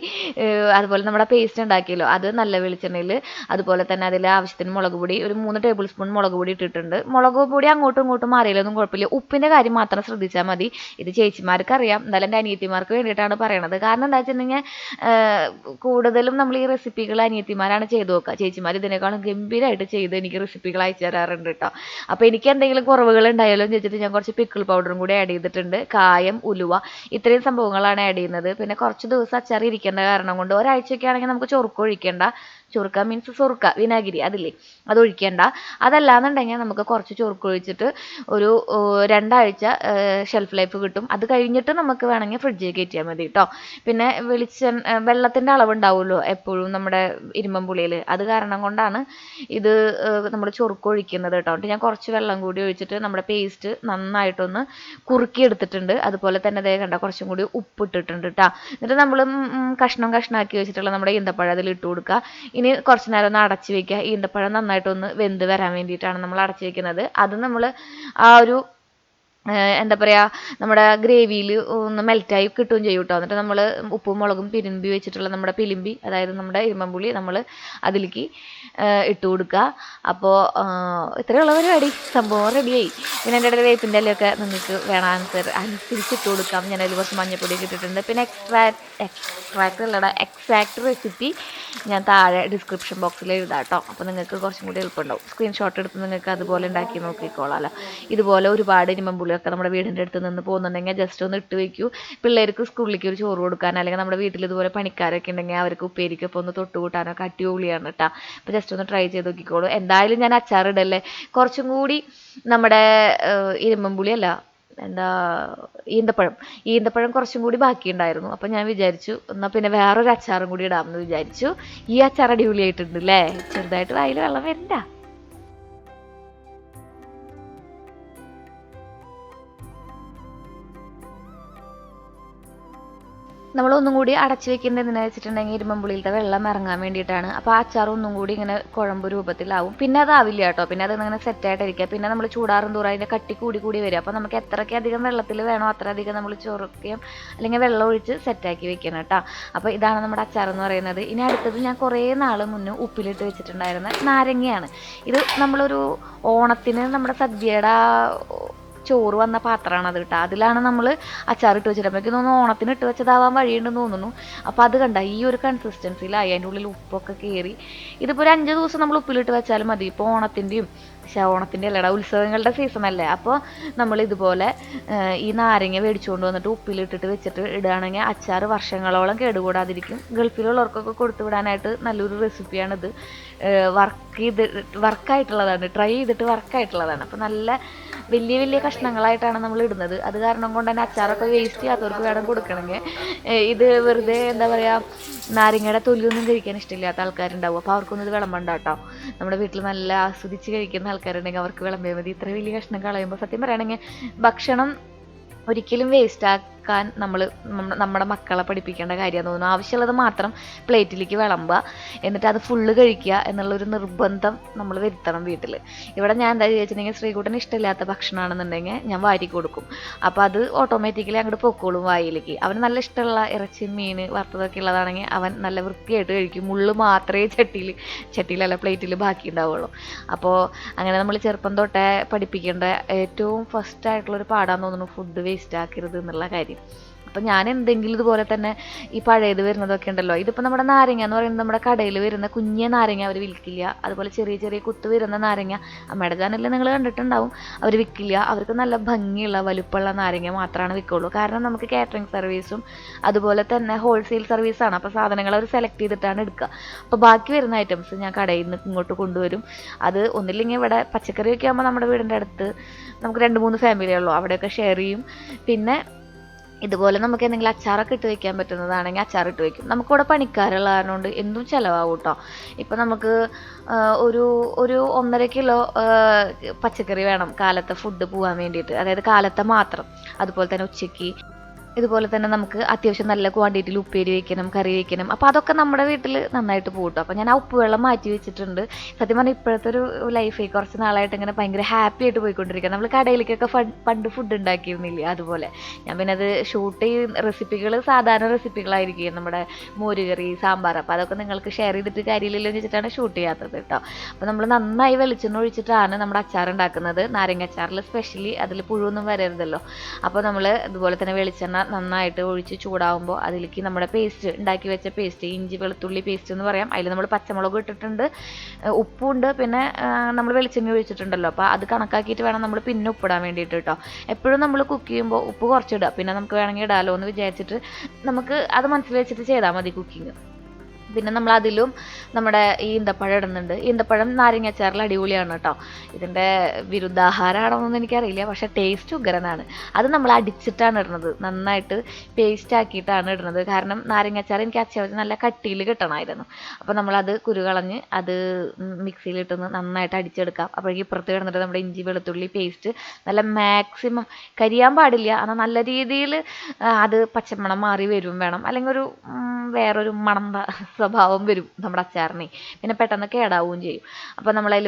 അതുപോലെ നമ്മുടെ പേസ്റ്റ് ഉണ്ടാക്കിയല്ലോ അത് നല്ല വെളിച്ചെണ്ണയിൽ, അതുപോലെ തന്നെ അതിൽ ആവശ്യത്തിന് മുളക് പൊടി ഒരു 3 ടേബിൾ സ്പൂൺ മുളക് പൊടി ഇട്ടിട്ടുണ്ട്. മുളക് പൊടി അങ്ങോട്ടും ഇങ്ങോട്ടും മാറിയാലൊന്നും കുഴപ്പമില്ല, ഉപ്പിൻ്റെ കാര്യം മാത്രം ശ്രദ്ധിച്ചാൽ മതി. ഇത് ചേച്ചിമാർക്ക് അറിയാം, എന്നാലും എൻ്റെ അനിയത്തിമാർക്ക് വേണ്ടിയിട്ടാണ് പറയണത്. കാരണം എന്താ വെച്ചിട്ടുണ്ടെങ്കിൽ കൂടുതലും നമ്മൾ ഈ റെസിപ്പികൾ അനിയത്തിമാരാണ് ചെയ്ത് നോക്കുക. ചേച്ചിമാർ ഇതിനേക്കാളും ഗംഭീരമായിട്ട് ചെയ്ത് എനിക്ക് റെസിപ്പികൾ അയച്ചു തരാറുണ്ട് കേട്ടോ. അപ്പോൾ എനിക്ക് എന്തെങ്കിലും കുറവുകൾ ഉണ്ടായാലും വെച്ചിട്ട് ഞാൻ കുറച്ച് പിക്കിൾ പൗഡറും കൂടി ആഡ് ചെയ്തിട്ടുണ്ട്. കായം, ഉലുവ, ഇത്രയും സംഭവങ്ങളാണ് ആഡ് ചെയ്യുന്നത്. പിന്നെ കുറച്ച് ദിവസം അച്ചാർ ഇരിക്കേണ്ട കാരണം കൊണ്ട് ഒരാഴ്ചയൊക്കെ ആണെങ്കിൽ നമുക്ക് ചൊറുക്ക ഒഴിക്കേണ്ട. ചൊറുക്ക മീൻസ് സുറുക്ക വിനാഗിരി അതില്ലേ, അത് ഒഴിക്കേണ്ട. അതല്ലാന്നുണ്ടെങ്കിൽ നമുക്ക് കുറച്ച് ചൊറുക്ക ഒഴിച്ചിട്ട് ഒരു 2 ആഴ്ച ഷെൽഫ് ലൈഫ് കിട്ടും. അത് കഴിഞ്ഞിട്ട് നമുക്ക് വേണമെങ്കിൽ ഫ്രിഡ്ജിൽ കയറ്റിയാൽ മതി കേട്ടോ. പിന്നെ വെള്ളത്തിൻ്റെ അളവുണ്ടാവുമല്ലോ എപ്പോഴും നമ്മുടെ ഇരുമ്പമ്പുളിയിൽ, അത് കാരണം കൊണ്ടാണ് ഇത് നമ്മൾ ചൊറുക്ക ഒഴിക്കുന്നത് കേട്ടോ. എന്നിട്ട് ഞാൻ കുറച്ച് വെള്ളം കൂടി ഒഴിച്ചിട്ട് നമ്മുടെ പേസ്റ്റ് നന്നായിട്ടൊന്ന് കുറുക്കി എടുത്തിട്ടുണ്ട്. അതുപോലെ തന്നെ ദേ കണ്ട കുറച്ചും കൂടി ഉപ്പിട്ടിട്ടുണ്ട് കേട്ടോ. എന്നിട്ട് നമ്മൾ കഷ്ണമാക്കി വെച്ചിട്ടുള്ള നമ്മുടെ ഈന്തപ്പഴം അതിൽ ഇട്ട് കൊടുക്കുക. ഇനി കുറച്ച് നേരം ഒന്ന് അടച്ച് വെക്കുക. ഈന്തപ്പഴം നന്നായിട്ടൊന്ന് വെന്ത് വരാൻ വേണ്ടിയിട്ടാണ് നമ്മൾ അടച്ച് വെക്കുന്നത്. അത് നമ്മൾ ആ ഒരു എന്താ പറയുക നമ്മുടെ ഗ്രേവിയിൽ ഒന്ന് മെൽറ്റായി കിട്ടുകയും ചെയ്യും കേട്ടോ. എന്നിട്ട് നമ്മൾ ഉപ്പും മുളകും പിരിമ്പി വെച്ചിട്ടുള്ള നമ്മുടെ പിലിമ്പി, അതായത് നമ്മുടെ ഇരുമ്പുളി നമ്മൾ അതിലേക്ക് ഇട്ട് കൊടുക്കുക. അപ്പോൾ ഇത്രയുള്ള പരിപാടി, സംഭവം റെഡിയായി. പിന്നെ എൻ്റെ ഇടയിൽ വേപ്പിൻ്റെ ഇലയൊക്കെ നിങ്ങൾക്ക് വേണം അനുസരിച്ച് ഇട്ട് കൊടുക്കാം. ഞാൻ അതിൽ കുറച്ച് മഞ്ഞപ്പൊടിയൊക്കെ ഇട്ടിട്ടുണ്ട്. പിന്നെ എക്സാക്ട് റെസിപ്പി ഞാൻ താഴെ ഡിസ്ക്രിപ്ഷൻ ബോക്സിൽ എഴുതാം കേട്ടോ. അപ്പോൾ നിങ്ങൾക്ക് കുറച്ചും കൂടി എളുപ്പമുണ്ടാവും. സ്ക്രീൻഷോട്ട് എടുത്ത് നിങ്ങൾക്ക് അതുപോലെ ഉണ്ടാക്കി നോക്കിക്കോളാമല്ലോ. ഇതുപോലെ ഒരുപാട് ഇരുമ്പുളിയൊക്കെ നമ്മുടെ വീടിൻ്റെ അടുത്ത് നിന്ന് പോകുന്നുണ്ടെങ്കിൽ ജസ്റ്റ് ഒന്ന് ഇട്ട് വയ്ക്കൂ. പിള്ളേർക്ക് സ്കൂളിലേക്ക് ഒരു ചോറ് കൊടുക്കാൻ, അല്ലെങ്കിൽ നമ്മുടെ വീട്ടിൽ ഇതുപോലെ പണിക്കാരൊക്കെ ഉണ്ടെങ്കിൽ അവർക്ക് ഉപ്പേരിക്കൊപ്പം ഒന്ന് തൊട്ട് കൂട്ടാനൊക്കെ അടിപൊളിയാണ് കേട്ടോ. അപ്പോൾ ജസ്റ്റ് ഒന്ന് ട്രൈ ചെയ്ത് നോക്കിക്കോളൂ. എന്തായാലും ഞാൻ അച്ചാറിടല്ലേ, കുറച്ചും കൂടി നമ്മുടെ ഇരുമ്പുളിയല്ല ഈന്തപ്പഴം കുറച്ചും കൂടി ബാക്കിയുണ്ടായിരുന്നു. അപ്പം ഞാൻ വിചാരിച്ചു എന്നാൽ പിന്നെ വേറൊരു അച്ചാറും കൂടി ഇടാമെന്ന് വിചാരിച്ചു. ഈ അച്ചാർ അടിപൊളിയായിട്ടുണ്ട് അല്ലേ, ചെറുതായിട്ട് വായിൽ വെള്ളം വരണ്ട. നമ്മളൊന്നും കൂടി അടച്ചു വെക്കുന്നത് എന്തിനാ വെച്ചിട്ടുണ്ടെങ്കിൽ ഇരുമ്പുളിയിലത്തെ വെള്ളം ഇറങ്ങാൻ വേണ്ടിയിട്ടാണ്. അപ്പോൾ ആ അച്ചാർ ഒന്നും കൂടി ഇങ്ങനെ കുഴമ്പ് രൂപത്തിലാവും. പിന്നെ അതാവില്ല കേട്ടോ, പിന്നെ അത് ഇങ്ങനെ സെറ്റായിട്ടിരിക്കുക. പിന്നെ നമ്മൾ ചൂടാറും തോറും അതിൻ്റെ കട്ടി കൂടി വരും. അപ്പോൾ നമുക്ക് എത്രയ്ക്ക് അധികം വെള്ളത്തിൽ വേണോ അത്ര അധികം നമ്മൾ ചൊറുക്കുകയും അല്ലെങ്കിൽ വെള്ളം ഒഴിച്ച് സെറ്റാക്കി വെക്കണം കേട്ടോ. അപ്പോൾ ഇതാണ് നമ്മുടെ അച്ചാർ എന്ന് പറയുന്നത്. ഇനി അടുത്തത് ഞാൻ കുറേ നാൾ മുന്നേ ഉപ്പിലിട്ട് വെച്ചിട്ടുണ്ടായിരുന്ന നാരങ്ങയാണ്. ഇത് നമ്മളൊരു ഓണത്തിന് നമ്മുടെ സദ്യയുടെ ചോറ് വന്ന പാത്രമാണ് അത് കേട്ടോ. അതിലാണ് നമ്മൾ അച്ചാറിട്ട് വെച്ചിട്ട്, എനിക്ക് തോന്നുന്നു ഓണത്തിന് ഇട്ട് വെച്ചതാവാൻ വഴിയുണ്ടെന്ന് തോന്നുന്നു. അപ്പോൾ അത് കണ്ട ഈ ഒരു കൺസിസ്റ്റൻസിയിലായി, അതിൻ്റെ ഉള്ളിൽ ഉപ്പൊക്കെ കയറി. ഇതിപ്പോൾ ഒരു 5 ദിവസം നമ്മൾ ഉപ്പിലിട്ട് വെച്ചാലും മതി. ഇപ്പോൾ ഓണത്തിൻ്റെ അല്ലടാ, ഉത്സവങ്ങളുടെ സീസണല്ലേ. അപ്പോൾ നമ്മൾ ഇതുപോലെ ഈ നാരങ്ങ മേടിച്ചുകൊണ്ട് വന്നിട്ട് ഉപ്പിലിട്ടിട്ട് വെച്ചിട്ട് ഇടുകയാണെങ്കിൽ അച്ചാർ വർഷങ്ങളോളം കേടുകൂടാതിരിക്കും. ഗൾഫിലുള്ളവർക്കൊക്കെ കൊടുത്തു വിടാനായിട്ട് നല്ലൊരു റെസിപ്പിയാണിത്. വർക്കായിട്ടുള്ളതാണ്, ട്രൈ ചെയ്തിട്ട് വർക്കായിട്ടുള്ളതാണ്. അപ്പോൾ നല്ല വലിയ കഷ്ണങ്ങളായിട്ടാണ് നമ്മൾ ഇടുന്നത്. അത് കാരണം കൊണ്ട് തന്നെ അച്ചാറൊക്കെ വേസ്റ്റ് ചെയ്യാത്തവർക്ക് വേണം കൊടുക്കണമെങ്കിൽ. ഇത് വെറുതെ എന്താ പറയുക, നാരങ്ങയുടെ തൊലിയൊന്നും കഴിക്കാൻ ഇഷ്ടമില്ലാത്ത ആൾക്കാരുണ്ടാവും. അപ്പോൾ അവർക്കൊന്നും ഇത് വിളമ്പണ്ട കേട്ടോ. നമ്മുടെ വീട്ടിൽ നല്ല ആസ്വദിച്ച് കഴിക്കുന്ന ആൾക്കാരുണ്ടെങ്കിൽ അവർക്ക് വിളമ്പിയാൽ മതി. ഇത്ര വലിയ കഷ്ണം കളയുമ്പോൾ സത്യം പറയുകയാണെങ്കിൽ ഭക്ഷണം ഒരിക്കലും വേസ്റ്റാക്കാൻ നമ്മുടെ മക്കളെ പഠിപ്പിക്കേണ്ട കാര്യമാണെന്ന് തോന്നുന്നു. ആവശ്യമുള്ളത് മാത്രം പ്ലേറ്റിലേക്ക് വിളമ്പുക, എന്നിട്ട് അത് ഫുള്ള് കഴിക്കുക എന്നുള്ളൊരു നിർബന്ധം നമ്മൾ വരുത്തണം വീട്ടിൽ. ഇവിടെ ഞാൻ എന്താ ചോദിച്ചിട്ടുണ്ടെങ്കിൽ ശ്രീകുട്ടന് ഇഷ്ടമില്ലാത്ത ഭക്ഷണമാണെന്നുണ്ടെങ്കിൽ ഞാൻ വാരി കൊടുക്കും. അപ്പോൾ അത് ഓട്ടോമാറ്റിക്കലി അങ്ങോട്ട് പൊക്കോളും വായിലേക്ക്. അവന് നല്ല ഇഷ്ടമുള്ള ഇറച്ചി, മീൻ, വറുത്തതൊക്കെ ഉള്ളതാണെങ്കിൽ അവൻ നല്ല വൃത്തിയായിട്ട് കഴിക്കും. മുള്ള് മാത്രമേ ചട്ടിയിലല്ല പ്ലേറ്റിൽ ബാക്കി ഉണ്ടാവുള്ളൂ. അപ്പോൾ അങ്ങനെ നമ്മൾ ചെറുപ്പം തൊട്ടേ പഠിപ്പിക്കേണ്ട ഏറ്റവും ഫസ്റ്റ് ആയിട്ടുള്ളൊരു പാടാന്ന് തോന്നുന്നു ഫുഡ് വേസ്റ്റ് ആക്കരുത് എന്നുള്ള കാര്യം. അപ്പം ഞാൻ എന്തെങ്കിലും ഇതുപോലെ തന്നെ ഈ പഴയത് വരുന്നതൊക്കെ ഉണ്ടല്ലോ, ഇതിപ്പോൾ നമ്മുടെ നാരങ്ങ എന്ന് പറയുന്നത് നമ്മുടെ കടയിൽ വരുന്ന കുഞ്ഞ നാരങ്ങ അവർ വിൽക്കില്ല. അതുപോലെ ചെറിയ കുത്ത് വരുന്ന നാരങ്ങ അമ്മയുടെ ചാനലിൽ നിങ്ങൾ കണ്ടിട്ടുണ്ടാവും, അവർ വിൽക്കില്ല. അവർക്ക് നല്ല ഭംഗിയുള്ള വലുപ്പമുള്ള നാരങ്ങ മാത്രമാണ് വിൽക്കുള്ളൂ. കാരണം നമുക്ക് കാറ്ററിംഗ് സർവീസും അതുപോലെ തന്നെ ഹോൾസെയിൽ സർവീസാണ്. അപ്പോൾ സാധനങ്ങൾ അവർ സെലക്ട് ചെയ്തിട്ടാണ് എടുക്കുക. അപ്പോൾ ബാക്കി വരുന്ന ഐറ്റംസ് ഞാൻ കടയിൽ നിന്ന് ഇങ്ങോട്ട് കൊണ്ടുവരും. അത് ഒന്നില്ലെങ്കിൽ ഇവിടെ പച്ചക്കറിയൊക്കെ ആകുമ്പോൾ നമ്മുടെ വീടിൻ്റെ അടുത്ത് നമുക്ക് 2-3 ഫാമിലിയുള്ളൂ, അവിടെയൊക്കെ ഷെയർ ചെയ്യും. പിന്നെ ഇതുപോലെ നമുക്ക് എന്തെങ്കിലും അച്ചാറൊക്കെ ഇട്ട് വെക്കാൻ പറ്റുന്നതാണെങ്കിൽ അച്ചാറിട്ട് വെക്കും. നമുക്കിവിടെ പണിക്കാരുള്ള കാരണം കൊണ്ട് എന്തും ചിലവാകും കേട്ടോ. ഇപ്പം നമുക്ക് ഒരു ഒരു 1.5 കിലോ പച്ചക്കറി വേണം കാലത്തെ ഫുഡ് പോകാൻ വേണ്ടിയിട്ട്, അതായത് കാലത്തെ മാത്രം. അതുപോലെ തന്നെ ഉച്ചയ്ക്ക്, ഇതുപോലെ തന്നെ നമുക്ക് അത്യാവശ്യം നല്ല ക്വാണ്ടിറ്റിയിൽ ഉപ്പേരി വയ്ക്കണം, കറി വയ്ക്കണം. അപ്പോൾ അതൊക്കെ നമ്മുടെ വീട്ടിൽ നന്നായിട്ട് പോകട്ടോ. അപ്പോൾ ഞാൻ ആ ഉപ്പ് വെള്ളം മാറ്റി വെച്ചിട്ടുണ്ട്. സത്യം പറഞ്ഞാൽ ഇപ്പോഴത്തെ ഒരു ലൈഫേ കുറച്ച് നാളായിട്ട് ഇങ്ങനെ ഭയങ്കര ഹാപ്പി ആയിട്ട് പോയിക്കൊണ്ടിരിക്കുക. നമ്മൾ കടയിലേക്കൊക്കെ പണ്ട് ഫുഡ് ഉണ്ടാക്കിയിരുന്നില്ലേ, അതുപോലെ ഞാൻ പിന്നെ അത് ഷൂട്ട് ചെയ്യുന്ന റെസിപ്പികൾ സാധാരണ റെസിപ്പികളായിരിക്കും, നമ്മുടെ മോരുകറി, സാമ്പാർ. അപ്പോൾ അതൊക്കെ നിങ്ങൾക്ക് ഷെയർ ചെയ്തിട്ട് കാര്യമില്ലല്ലോ എന്ന് വെച്ചിട്ടാണ് ഷൂട്ട് ചെയ്യാത്തത് കേട്ടോ. അപ്പോൾ നമ്മൾ നന്നായി വെളിച്ചെണ്ണ ഒഴിച്ചിട്ടാണ് നമ്മുടെ അച്ചാർ ഉണ്ടാക്കുന്നത്. നാരങ്ങ അച്ചാറിൽ സ്പെഷ്യലി അതിൽ പുഴുവൊന്നും വരരുതല്ലോ. അപ്പോൾ നമ്മൾ ഇതുപോലെ തന്നെ വെളിച്ചെണ്ണ നന്നായിട്ട് ഒഴിച്ച് ചൂടാവുമ്പോൾ അതിലേക്ക് നമ്മുടെ പേസ്റ്റ് ഉണ്ടാക്കി വെച്ച പേസ്റ്റ്, ഇഞ്ചി വെളുത്തുള്ളി പേസ്റ്റ് എന്ന് പറയാം. അതിൽ നമ്മൾ പച്ചമുളക് ഇട്ടിട്ടുണ്ട്, ഉപ്പുണ്ട്, പിന്നെ നമ്മൾ വെളിച്ചെണ്ണ ഒഴിച്ചിട്ടുണ്ടല്ലോ. അപ്പോൾ അത് കണക്കാക്കിയിട്ട് വേണം നമ്മൾ പിന്നെ ഉപ്പിടാൻ വേണ്ടിയിട്ട് കേട്ടോ. എപ്പോഴും നമ്മൾ കുക്ക് ചെയ്യുമ്പോൾ ഉപ്പ് കുറച്ചിടുക, പിന്നെ നമുക്ക് വേണമെങ്കിൽ ഇടാലോ എന്ന് വിചാരിച്ചിട്ട് നമുക്ക് അത് മനസ്സിൽ വെച്ചിട്ട് ചെയ്താൽ മതി കുക്കിങ്. പിന്നെ നമ്മൾ അതിലും നമ്മുടെ ഈ ഈന്തപ്പഴം ഇടുന്നുണ്ട്. ഈന്തപ്പഴം നാരങ്ങ അച്ചാറിൽ അടിപൊളിയാണ് കേട്ടോ. ഇതിൻ്റെ വിരുദ്ധാഹാരമാണോന്നൊന്നും എനിക്കറിയില്ല, പക്ഷേ ടേസ്റ്റ് ഉഗ്രനാണ്. അത് നമ്മൾ അടിച്ചിട്ടാണ് ഇടുന്നത്, നന്നായിട്ട് പേസ്റ്റ് ആക്കിയിട്ടാണ് ഇടുന്നത്. കാരണം നാരങ്ങ അച്ചാർ എനിക്ക് അത്യാവശ്യം നല്ല കട്ടിയിൽ കിട്ടണമായിരുന്നു. അപ്പോൾ നമ്മളത് കുരുകളഞ്ഞ് അത് മിക്സിയിലിട്ടൊന്ന് നന്നായിട്ട് അടിച്ചെടുക്കാം. അപ്പോഴേക്കും ഇപ്പുറത്ത് കിടന്നിട്ട് നമ്മുടെ ഇഞ്ചി വെളുത്തുള്ളി പേസ്റ്റ് നല്ല മാക്സിമം കരിയാൻ പാടില്ല, എന്നാൽ നല്ല രീതിയിൽ അത് പച്ചമണം മാറി വരും വേണം, അല്ലെങ്കിൽ ഒരു വേറൊരു മണം സ്വഭാവം വരും നമ്മുടെ അച്ചാറിന്. പിന്നെ പെട്ടെന്ന് കേടാവുകയും ചെയ്യും. അപ്പോൾ നമ്മളതിൽ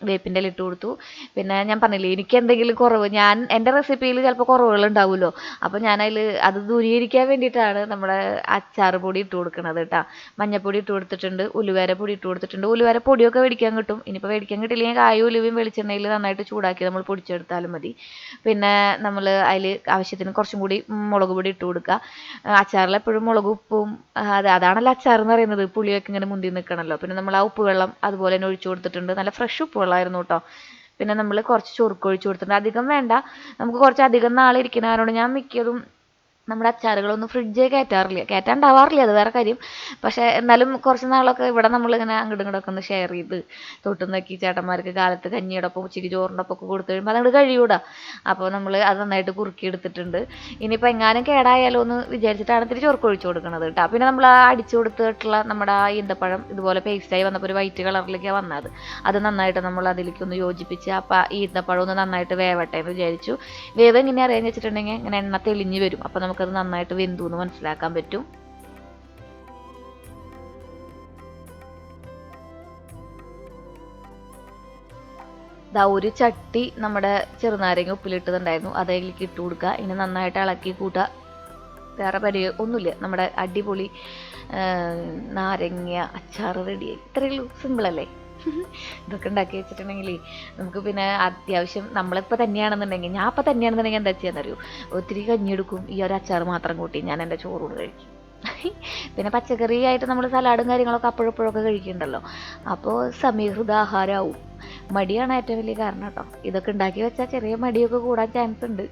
വേപ്പിൻ്റെ ഇല ഇട്ട് കൊടുത്തു. പിന്നെ ഞാൻ പറഞ്ഞില്ലേ എനിക്ക് എന്തെങ്കിലും കുറവ്, എൻ്റെ റെസിപ്പിയിൽ ചിലപ്പോൾ കുറവുകൾ ഉണ്ടാവുമല്ലോ. അപ്പോൾ ഞാനതിൽ അത് ദൂരീകരിക്കാൻ വേണ്ടിയിട്ടാണ് നമ്മുടെ അച്ചാർ പൊടി ഇട്ട് കൊടുക്കുന്നത് കേട്ടോ. മഞ്ഞൾപ്പൊടി ഇട്ട് കൊടുത്തിട്ടുണ്ട്, ഉലുവേര പൊടി ഇട്ട് കൊടുത്തിട്ടുണ്ട്. ഉലുവേര പൊടിയൊക്കെ മേടിക്കാൻ കിട്ടും. ഇനിയിപ്പോൾ മേടിക്കാൻ കിട്ടില്ലെങ്കിൽ കായും ഉലുവയും വെളിച്ചെണ്ണയിൽ നന്നായിട്ട് ചൂടാക്കി നമ്മൾ പൊടിച്ചെടുത്താലും മതി. പിന്നെ നമ്മൾ അതിൽ ആവശ്യത്തിന് കുറച്ചും കൂടി മുളക് പൊടി ഇട്ട് കൊടുക്കുക. അച്ചാറിൽ എപ്പോഴും മുളകും ഉപ്പും അതാണല്ലോ അച്ചാർ എന്ന് പറയുന്നത്, പുളിയൊക്കെ ഇങ്ങനെ മുന്തി നിൽക്കണമല്ലോ. പിന്നെ നമ്മൾ ആ ഉപ്പ് വെള്ളം അതുപോലെ തന്നെ ഒഴിച്ചു കൊടുത്തിട്ടുണ്ട്. നല്ല ഫ്രഷ് ഉപ്പ് വെള്ളമായിരുന്നു കേട്ടോ. പിന്നെ നമ്മൾ കുറച്ച് ചൊറുക്ക് ഒഴിച്ചു കൊടുത്തിട്ടുണ്ട്. അധികം വേണ്ട, നമുക്ക് കുറച്ച് അധികം നാളിരിക്കുന്ന കാരണം ഞാൻ മിക്കതും നമ്മുടെ അച്ചാറുകളൊന്നും ഫ്രിഡ്ജേ കയറ്റാണ്ടാവാറില്ല, അത് വേറെ കാര്യം. പക്ഷേ എന്നാലും കുറച്ച് നാളൊക്കെ ഇവിടെ നമ്മളിങ്ങനെ അങ്ങോട്ടും ഇങ്ങോട്ടൊക്കെ ഒന്ന് ഷെയർ ചെയ്ത് തൊട്ടും നോക്കി ചേട്ടന്മാർക്ക് കാലത്ത് കഞ്ഞിയോടൊപ്പം ഉച്ചയ്ക്ക് ചോറിൻ്റെ ഒക്കെ കൊടുത്തു കഴിയുമ്പോൾ അതങ്ങോട്ട് കഴിയൂടാ. അപ്പോൾ നമ്മൾ അത് നന്നായിട്ട് കുറുക്കി എടുത്തിട്ടുണ്ട്. ഇനിയിപ്പോൾ എങ്ങാനും കേടായാലോ എന്ന് വിചാരിച്ചിട്ടാണ് ഇത്തിരി ചൊറുക്ക് ഒഴിച്ചു കൊടുക്കുന്നത് കേട്ടോ. പിന്നെ നമ്മൾ ആ അടിച്ചു കൊടുത്തിട്ടുള്ള നമ്മുടെ ആ ഈന്തപ്പഴം ഇതുപോലെ പേസ്റ്റായി വന്നപ്പോൾ ഒരു വൈറ്റ് കളറിലേക്കാണ് വന്നത്. അത് നന്നായിട്ട് നമ്മൾ അതിലേക്ക് ഒന്ന് യോജിപ്പിച്ച് അപ്പോൾ ഈന്തപ്പഴം ഒന്ന് നന്നായിട്ട് വേവട്ടെ എന്ന് വിചാരിച്ചു. വേവ് എങ്ങനെ അറിയാമെന്ന് വെച്ചിട്ടുണ്ടെങ്കിൽ ഇങ്ങനെ എണ്ണ തെളിഞ്ഞ് വരും. അപ്പോൾ നമുക്കത് നന്നായിട്ട് വെന്തു എന്ന് മനസ്സിലാക്കാൻ പറ്റും. ഒരു ചട്ടി നമ്മുടെ ചെറുനാരങ്ങ ഉപ്പിലിട്ടതുണ്ടായിരുന്നു, അതിലേക്ക് ഇട്ട് കൊടുക്കുക. ഇനി നന്നായിട്ട് ഇളക്കി കൂട്ടുക. വേറെ പരിചയം ഒന്നുമില്ല, നമ്മുടെ അടിപൊളി നാരങ്ങ അച്ചാർ റെഡിയായി. ഇത്രയുള്ളൂ, സിമ്പിളല്ലേ? ഇതൊക്കെ ഉണ്ടാക്കി വെച്ചിട്ടുണ്ടെങ്കിൽ നമുക്ക് പിന്നെ അത്യാവശ്യം നമ്മളിപ്പോൾ തന്നെയാണെന്നുണ്ടെങ്കിൽ, ഞാൻ ഇപ്പോൾ തന്നെയാണെന്നുണ്ടെങ്കിൽ എന്താ ചെയ്യാന്നറിയോ, ഒത്തിരി കഞ്ഞിയെടുക്കും, ഈ ഒരു അച്ചാർ മാത്രം കൂട്ടി ഞാൻ എൻ്റെ ചോറോട് കഴിക്കും. പിന്നെ പച്ചക്കറി ആയിട്ട് നമ്മൾ സലാഡും കാര്യങ്ങളൊക്കെ അപ്പോഴപ്പോഴൊക്കെ കഴിക്കുന്നുണ്ടല്ലോ. അപ്പോൾ സമീകൃതാഹാരമാവും. മടിയാണ് ഏറ്റവും വലിയ കാരണം കേട്ടോ. ഇതൊക്കെ ഉണ്ടാക്കി വെച്ചാൽ ചെറിയ മടിയൊക്കെ കൂടാൻ ചാൻസ് ഉണ്ട്.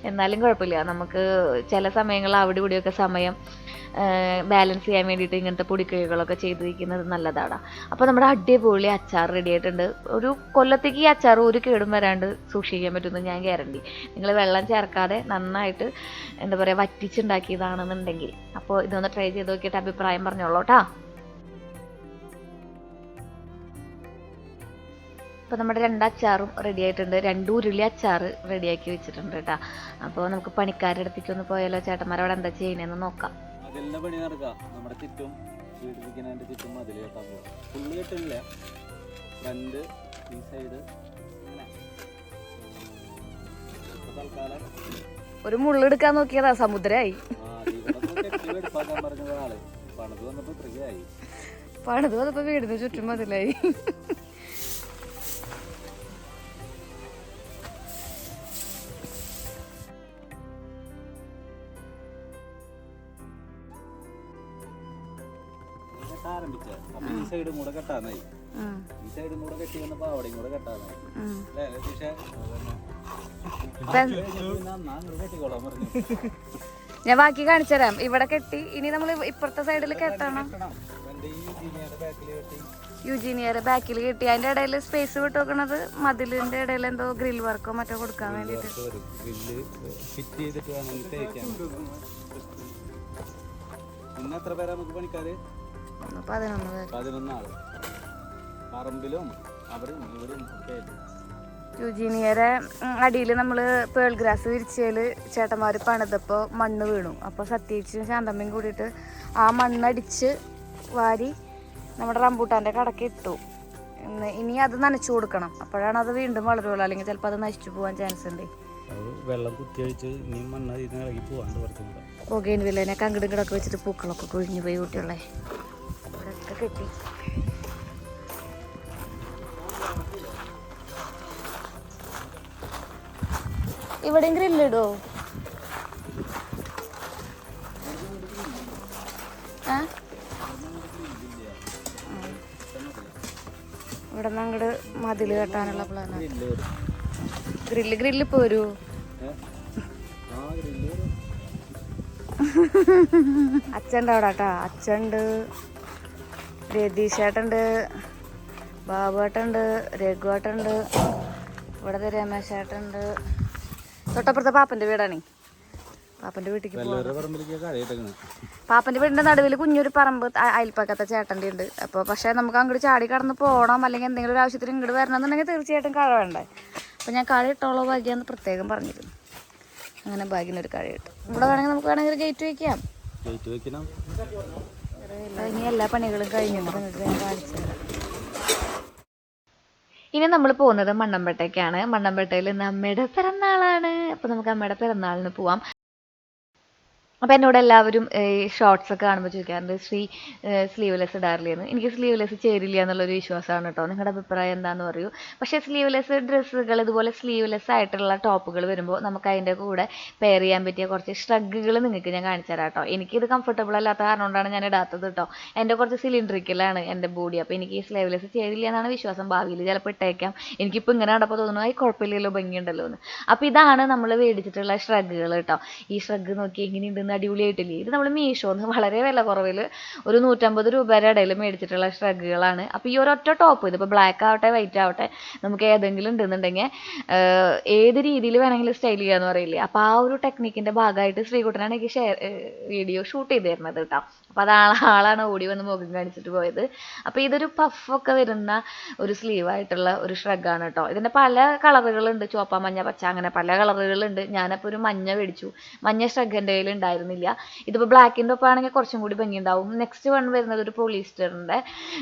എന്നാലും കുഴപ്പമില്ല, നമുക്ക് ചില സമയങ്ങളിൽ അവിടെ ഇവിടെയൊക്കെ സമയം ബാലൻസ് ചെയ്യാൻ വേണ്ടിയിട്ട് ഇങ്ങനത്തെ പൊടിക്കൈകളൊക്കെ ചെയ്ത് വയ്ക്കുന്നത് നല്ലതാണ്. അപ്പോൾ നമ്മുടെ അടിപൊളി അച്ചാർ റെഡി ആയിട്ടുണ്ട്. ഒരു കൊല്ലത്തേക്ക് ഈ അച്ചാർ ഒരു കേടും വരാണ്ട് സൂക്ഷിക്കാൻ പറ്റുമെന്ന് ഞാൻ ഗ്യാരണ്ടി. നിങ്ങൾ വെള്ളം ചേർക്കാതെ നന്നായിട്ട് എന്താ പറയുക വറ്റിച്ചുണ്ടാക്കിയതാണെന്നുണ്ടെങ്കിൽ. അപ്പോൾ ഇതൊന്ന് ട്രൈ ചെയ്ത് നോക്കിയിട്ട് അഭിപ്രായം പറഞ്ഞോളൂ കേട്ടോ. അപ്പോൾ നമ്മുടെ 2 അച്ചാറും റെഡി ആയിട്ടുണ്ട്. 2 ഉരുളി അച്ചാർ റെഡിയാക്കി വെച്ചിട്ടുണ്ട് കേട്ടോ. അപ്പോൾ നമുക്ക് പണിക്കാരുടെ അടുത്തേക്ക് ഒന്ന് പോയാലോ, ചേട്ടന്മാരവിടെ എന്താ ചെയ്യുന്നതെന്ന് നോക്കാം. അതിലെ പണി നടക്കാം. നമ്മുടെ ചുറ്റും വീട്ടിലിരിക്കുന്നതിൻ്റെ ചുറ്റും മതിൽ കെട്ടാൻ പോകാം. ഫുള്ള് കെട്ടില്ല, ഫ്രണ്ട് ഈ സൈഡ് തൽക്കാലം ഒരു മുള്ളെടുക്കാൻ നോക്കിയതാ, സമുദ്രമായി. എടുപ്പാക്കാൻ പറഞ്ഞത് ആള് പണിത് വന്നപ്പോൾ ഫ്രീയായി. പണിത് വന്നപ്പോൾ വീടിന് ചുറ്റും മതിലായി. ആരംഭിച്ച അപ്പൊ ഈ സൈഡും കൂടെ കെട്ടാനായി, ഈ സൈഡും കൂടെ കെട്ടി വന്നപ്പോ അവിടെയും കൂടെ കെട്ടാനായി അല്ലേ പക്ഷേ കെട്ടിക്കോളാൻ പറഞ്ഞു. ഞാൻ ബാക്കി കാണിച്ചു തരാം. ഇവിടെ കെട്ടി, ഇനി നമ്മൾ ഇപ്പുറത്തെ സൈഡിൽ കെട്ടണം. ഇത് ഈ യൂജീനിയുടെ ബാക്കിൽ കെട്ടി യുജീനിയറെ ബാക്കിൽ കിട്ടി. അതിന്റെ ഇടയിൽ സ്പേസ് വിട്ട് വെക്കണത് മതിലിന്റെ ഇടയിൽ എന്തോ ഗ്രിൽ വർക്കോ മറ്റോ കൊടുക്കാൻ വേണ്ടിട്ട്. ഗ്രില്ല് ഫിറ്റ് ചെയ്തിട്ട് വേണമെങ്കിൽ തേക്കാൻ. ഇന്ന് എത്ര പേരാ നമുക്ക് പണിക്കാര്? 11 പേര്. 11 ആള്. പറമ്പിലും അവിടെയും ഇവിടെയും ഒക്കെ ആയിട്ട്. യുജീനിയറെ അടിയിൽ നമ്മൾ പേൾ ഗ്രാസ് വിരിച്ചതിൽ ചേട്ടന്മാർ പണിതപ്പോൾ മണ്ണ് വീണു. അപ്പോൾ സത്യേച്ചും ശാന്തമ്മയും കൂടിയിട്ട് ആ മണ്ണടിച്ച് വാരി നമ്മുടെ റംബൂട്ടാൻ്റെ കടക്ക് ഇട്ടു. ഇനി അത് നനച്ചു കൊടുക്കണം, അപ്പോഴാണ് അത് വീണ്ടും വളരുള്ളൂ. അല്ലെങ്കിൽ ചിലപ്പോൾ അത് നശിച്ചു പോകാൻ ചാൻസ് ഉണ്ട്. വെള്ളം കുത്തിയൊഴിച്ച് ഇനി മണ്ണ് ഇറങ്ങി പോകാണ്ട് കുറച്ചുകൂടെ. പുകയിൻ വില്ലനൊക്കെ അങ്ങോട്ടും ഇങ്ങോട്ടൊക്കെ വെച്ചിട്ട് പൂക്കളൊക്കെ കൊഴിഞ്ഞു പോയി കുട്ടികളെ ഇവിടെയൊക്കെ കെട്ടി. ഇവിടെയും ഗ്രില്ലിടോ? ഇവിടെ നിന്ന് അങ്ങോട്ട് മതില് കെട്ടാനുള്ള പ്ലാനാണ്. ഗ്രില്ല് പോരൂ? അച്ഛൻ്റെ അവിടെ കേട്ടാ. അച്ഛണ്ട്, രതീഷേട്ടുണ്ട്, ബാബുവേട്ടുണ്ട്, രഘുവേട്ടുണ്ട്, ഇവിടെ രമേശേട്ടുണ്ട്. തൊട്ടപ്പുറത്തെ പാപ്പൻ്റെ വീടാണ്. പാപ്പൻ്റെ വീട്ടിലേക്ക് പാപ്പൻ്റെ വീടിൻ്റെ നടുവിൽ കുഞ്ഞൊരു പറമ്പ് അയൽപ്പക്കത്തെ ചേട്ടൻ്റെ ഉണ്ട്. അപ്പോൾ പക്ഷേ നമുക്ക് അങ്ങോട്ട് ചാടി കടന്ന് പോകണം, അല്ലെങ്കിൽ എന്തെങ്കിലും ഒരു ആവശ്യത്തിന് ഇങ്ങോട്ട് വരണമെന്നുണ്ടെങ്കിൽ തീർച്ചയായിട്ടും കഴ വേണ്ടേ. അപ്പോൾ ഞാൻ കഴ ഇട്ടോളോ ഭാഗ്യമെന്ന് പ്രത്യേകം പറഞ്ഞിരുന്നു. അങ്ങനെ ഭാഗ്യനൊരു കഴ ഇട്ടു. ഇവിടെ വേണമെങ്കിൽ നമുക്ക് വേണമെങ്കിൽ ഗേറ്റ് വയ്ക്കാം. ഇനി എല്ലാ പണികളും കഴിഞ്ഞിട്ട് നിങ്ങൾക്ക് ഞാൻ കാണിച്ചു തരാം. ഇനി നമ്മൾ പോകുന്നത് മണ്ണമ്പേട്ടയ്ക്കാണ്. മണ്ണമ്പേട്ടയിൽ ഇന്ന് അമ്മയുടെ പിറന്നാളാണ്. അപ്പോൾ നമുക്ക് അമ്മയുടെ പിറന്നാളിന് പോവാം. അപ്പോൾ എന്നോട് എല്ലാവരും ഈ ഷോർട്സ് ഒക്കെ കാണുമ്പോൾ ചോദിക്കാറുണ്ട് സ്ലീവ്ലെസ് ഇടാറില്ലെന്ന്. എനിക്ക് സ്ലീവ്ലെസ് ചേരില്ല എന്നുള്ളൊരു വിശ്വാസമാണ് കേട്ടോ. നിങ്ങളുടെ അഭിപ്രായം എന്താണെന്ന് പറയൂ. പക്ഷേ സ്ലീവ്ലെസ് ഡ്രസ്സുകൾ ഇതുപോലെ സ്ലീവ്ലെസ് ആയിട്ടുള്ള ടോപ്പുകൾ വരുമ്പോൾ നമുക്ക് അതിൻ്റെ കൂടെ പെയർ ചെയ്യാൻ പറ്റിയ കുറച്ച് ഷ്രഗുകൾ നിങ്ങൾക്ക് ഞാൻ കാണിച്ചു തരാം കേട്ടോ. എനിക്കിത് കംഫർട്ടബിൾ അല്ലാത്ത കാരണം കൊണ്ടാണ് ഞാൻ ഇടാത്തത് കേട്ടോ. എൻ്റെ കുറച്ച് സിലിണ്ടറിക്കലാണ് എൻ്റെ ബോഡി. അപ്പോൾ എനിക്ക് ഈ സ്ലീവ്ലെസ് ചേരില്ല എന്നാണ് വിശ്വാസം. ഭാവിയിൽ ചിലപ്പോൾ ഇട്ടേക്കാം. എനിക്കിപ്പോൾ ഇങ്ങനെ കണ്ടപ്പോൾ തോന്നുന്നു ഈ കുഴപ്പമില്ലല്ലോ, ഭംഗിയുണ്ടല്ലോ എന്ന്. അപ്പോൾ ഇതാണ് നമ്മൾ മേടിച്ചിട്ടുള്ള ഷ്രഗുകൾ കേട്ടോ. ഈ ഷ്രഗ് നോക്കി എങ്ങനെയുണ്ടെന്ന് അടിപൊളിയായിട്ടില്ലേ. ഇത് നമ്മൾ മീഷോന്ന് വളരെ വില കുറവിൽ ഒരു 150 രൂപയുടെ ഇടയിൽ മേടിച്ചിട്ടുള്ള ഷ്രഗുകളാണ്. അപ്പോൾ ഈ ഒരൊറ്റ ടോപ്പ്, ഇതിപ്പോൾ ബ്ലാക്ക് ആവട്ടെ വൈറ്റ് ആവട്ടെ, നമുക്ക് ഏതെങ്കിലും ഉണ്ടെന്നുണ്ടെങ്കിൽ ഏത് രീതിയിൽ വേണമെങ്കിലും സ്റ്റൈൽ ചെയ്യാന്ന് പറയില്ലേ. അപ്പോൾ ആ ഒരു ടെക്നിക്കിൻ്റെ ഭാഗമായിട്ട് ശ്രീകുട്ടനാണ് എനിക്ക് വീഡിയോ ഷൂട്ട് ചെയ്ത് തരുന്നത് കേട്ടോ. അപ്പോൾ ആളാണ് ഓടി വന്ന് മുഖം കാണിച്ചിട്ട് പോയത്. അപ്പോൾ ഇതൊരു പഫൊക്കെ വരുന്ന ഒരു സ്ലീവായിട്ടുള്ള ഒരു ഷ്രഗാണ് കേട്ടോ. ഇതിൻ്റെ പല കളറുകളുണ്ട്, ചുവപ്പ, മഞ്ഞ, പച്ച, അങ്ങനെ പല കളറുകളുണ്ട്. ഞാനപ്പോൾ ഒരു മഞ്ഞ മേടിച്ചു. മഞ്ഞ ഷ്രഗ് എൻ്റെ കയ്യിൽ ഉണ്ടായിരുന്നില്ല. ഇതിപ്പോൾ ബ്ലാക്കിൻ്റെ ഒപ്പം ആണെങ്കിൽ കുറച്ചും കൂടി ഭംഗിയുണ്ടാവും. നെക്സ്റ്റ് വൺ വരുന്നത് ഒരു പോളിസ്റ്ററിൻ്റെ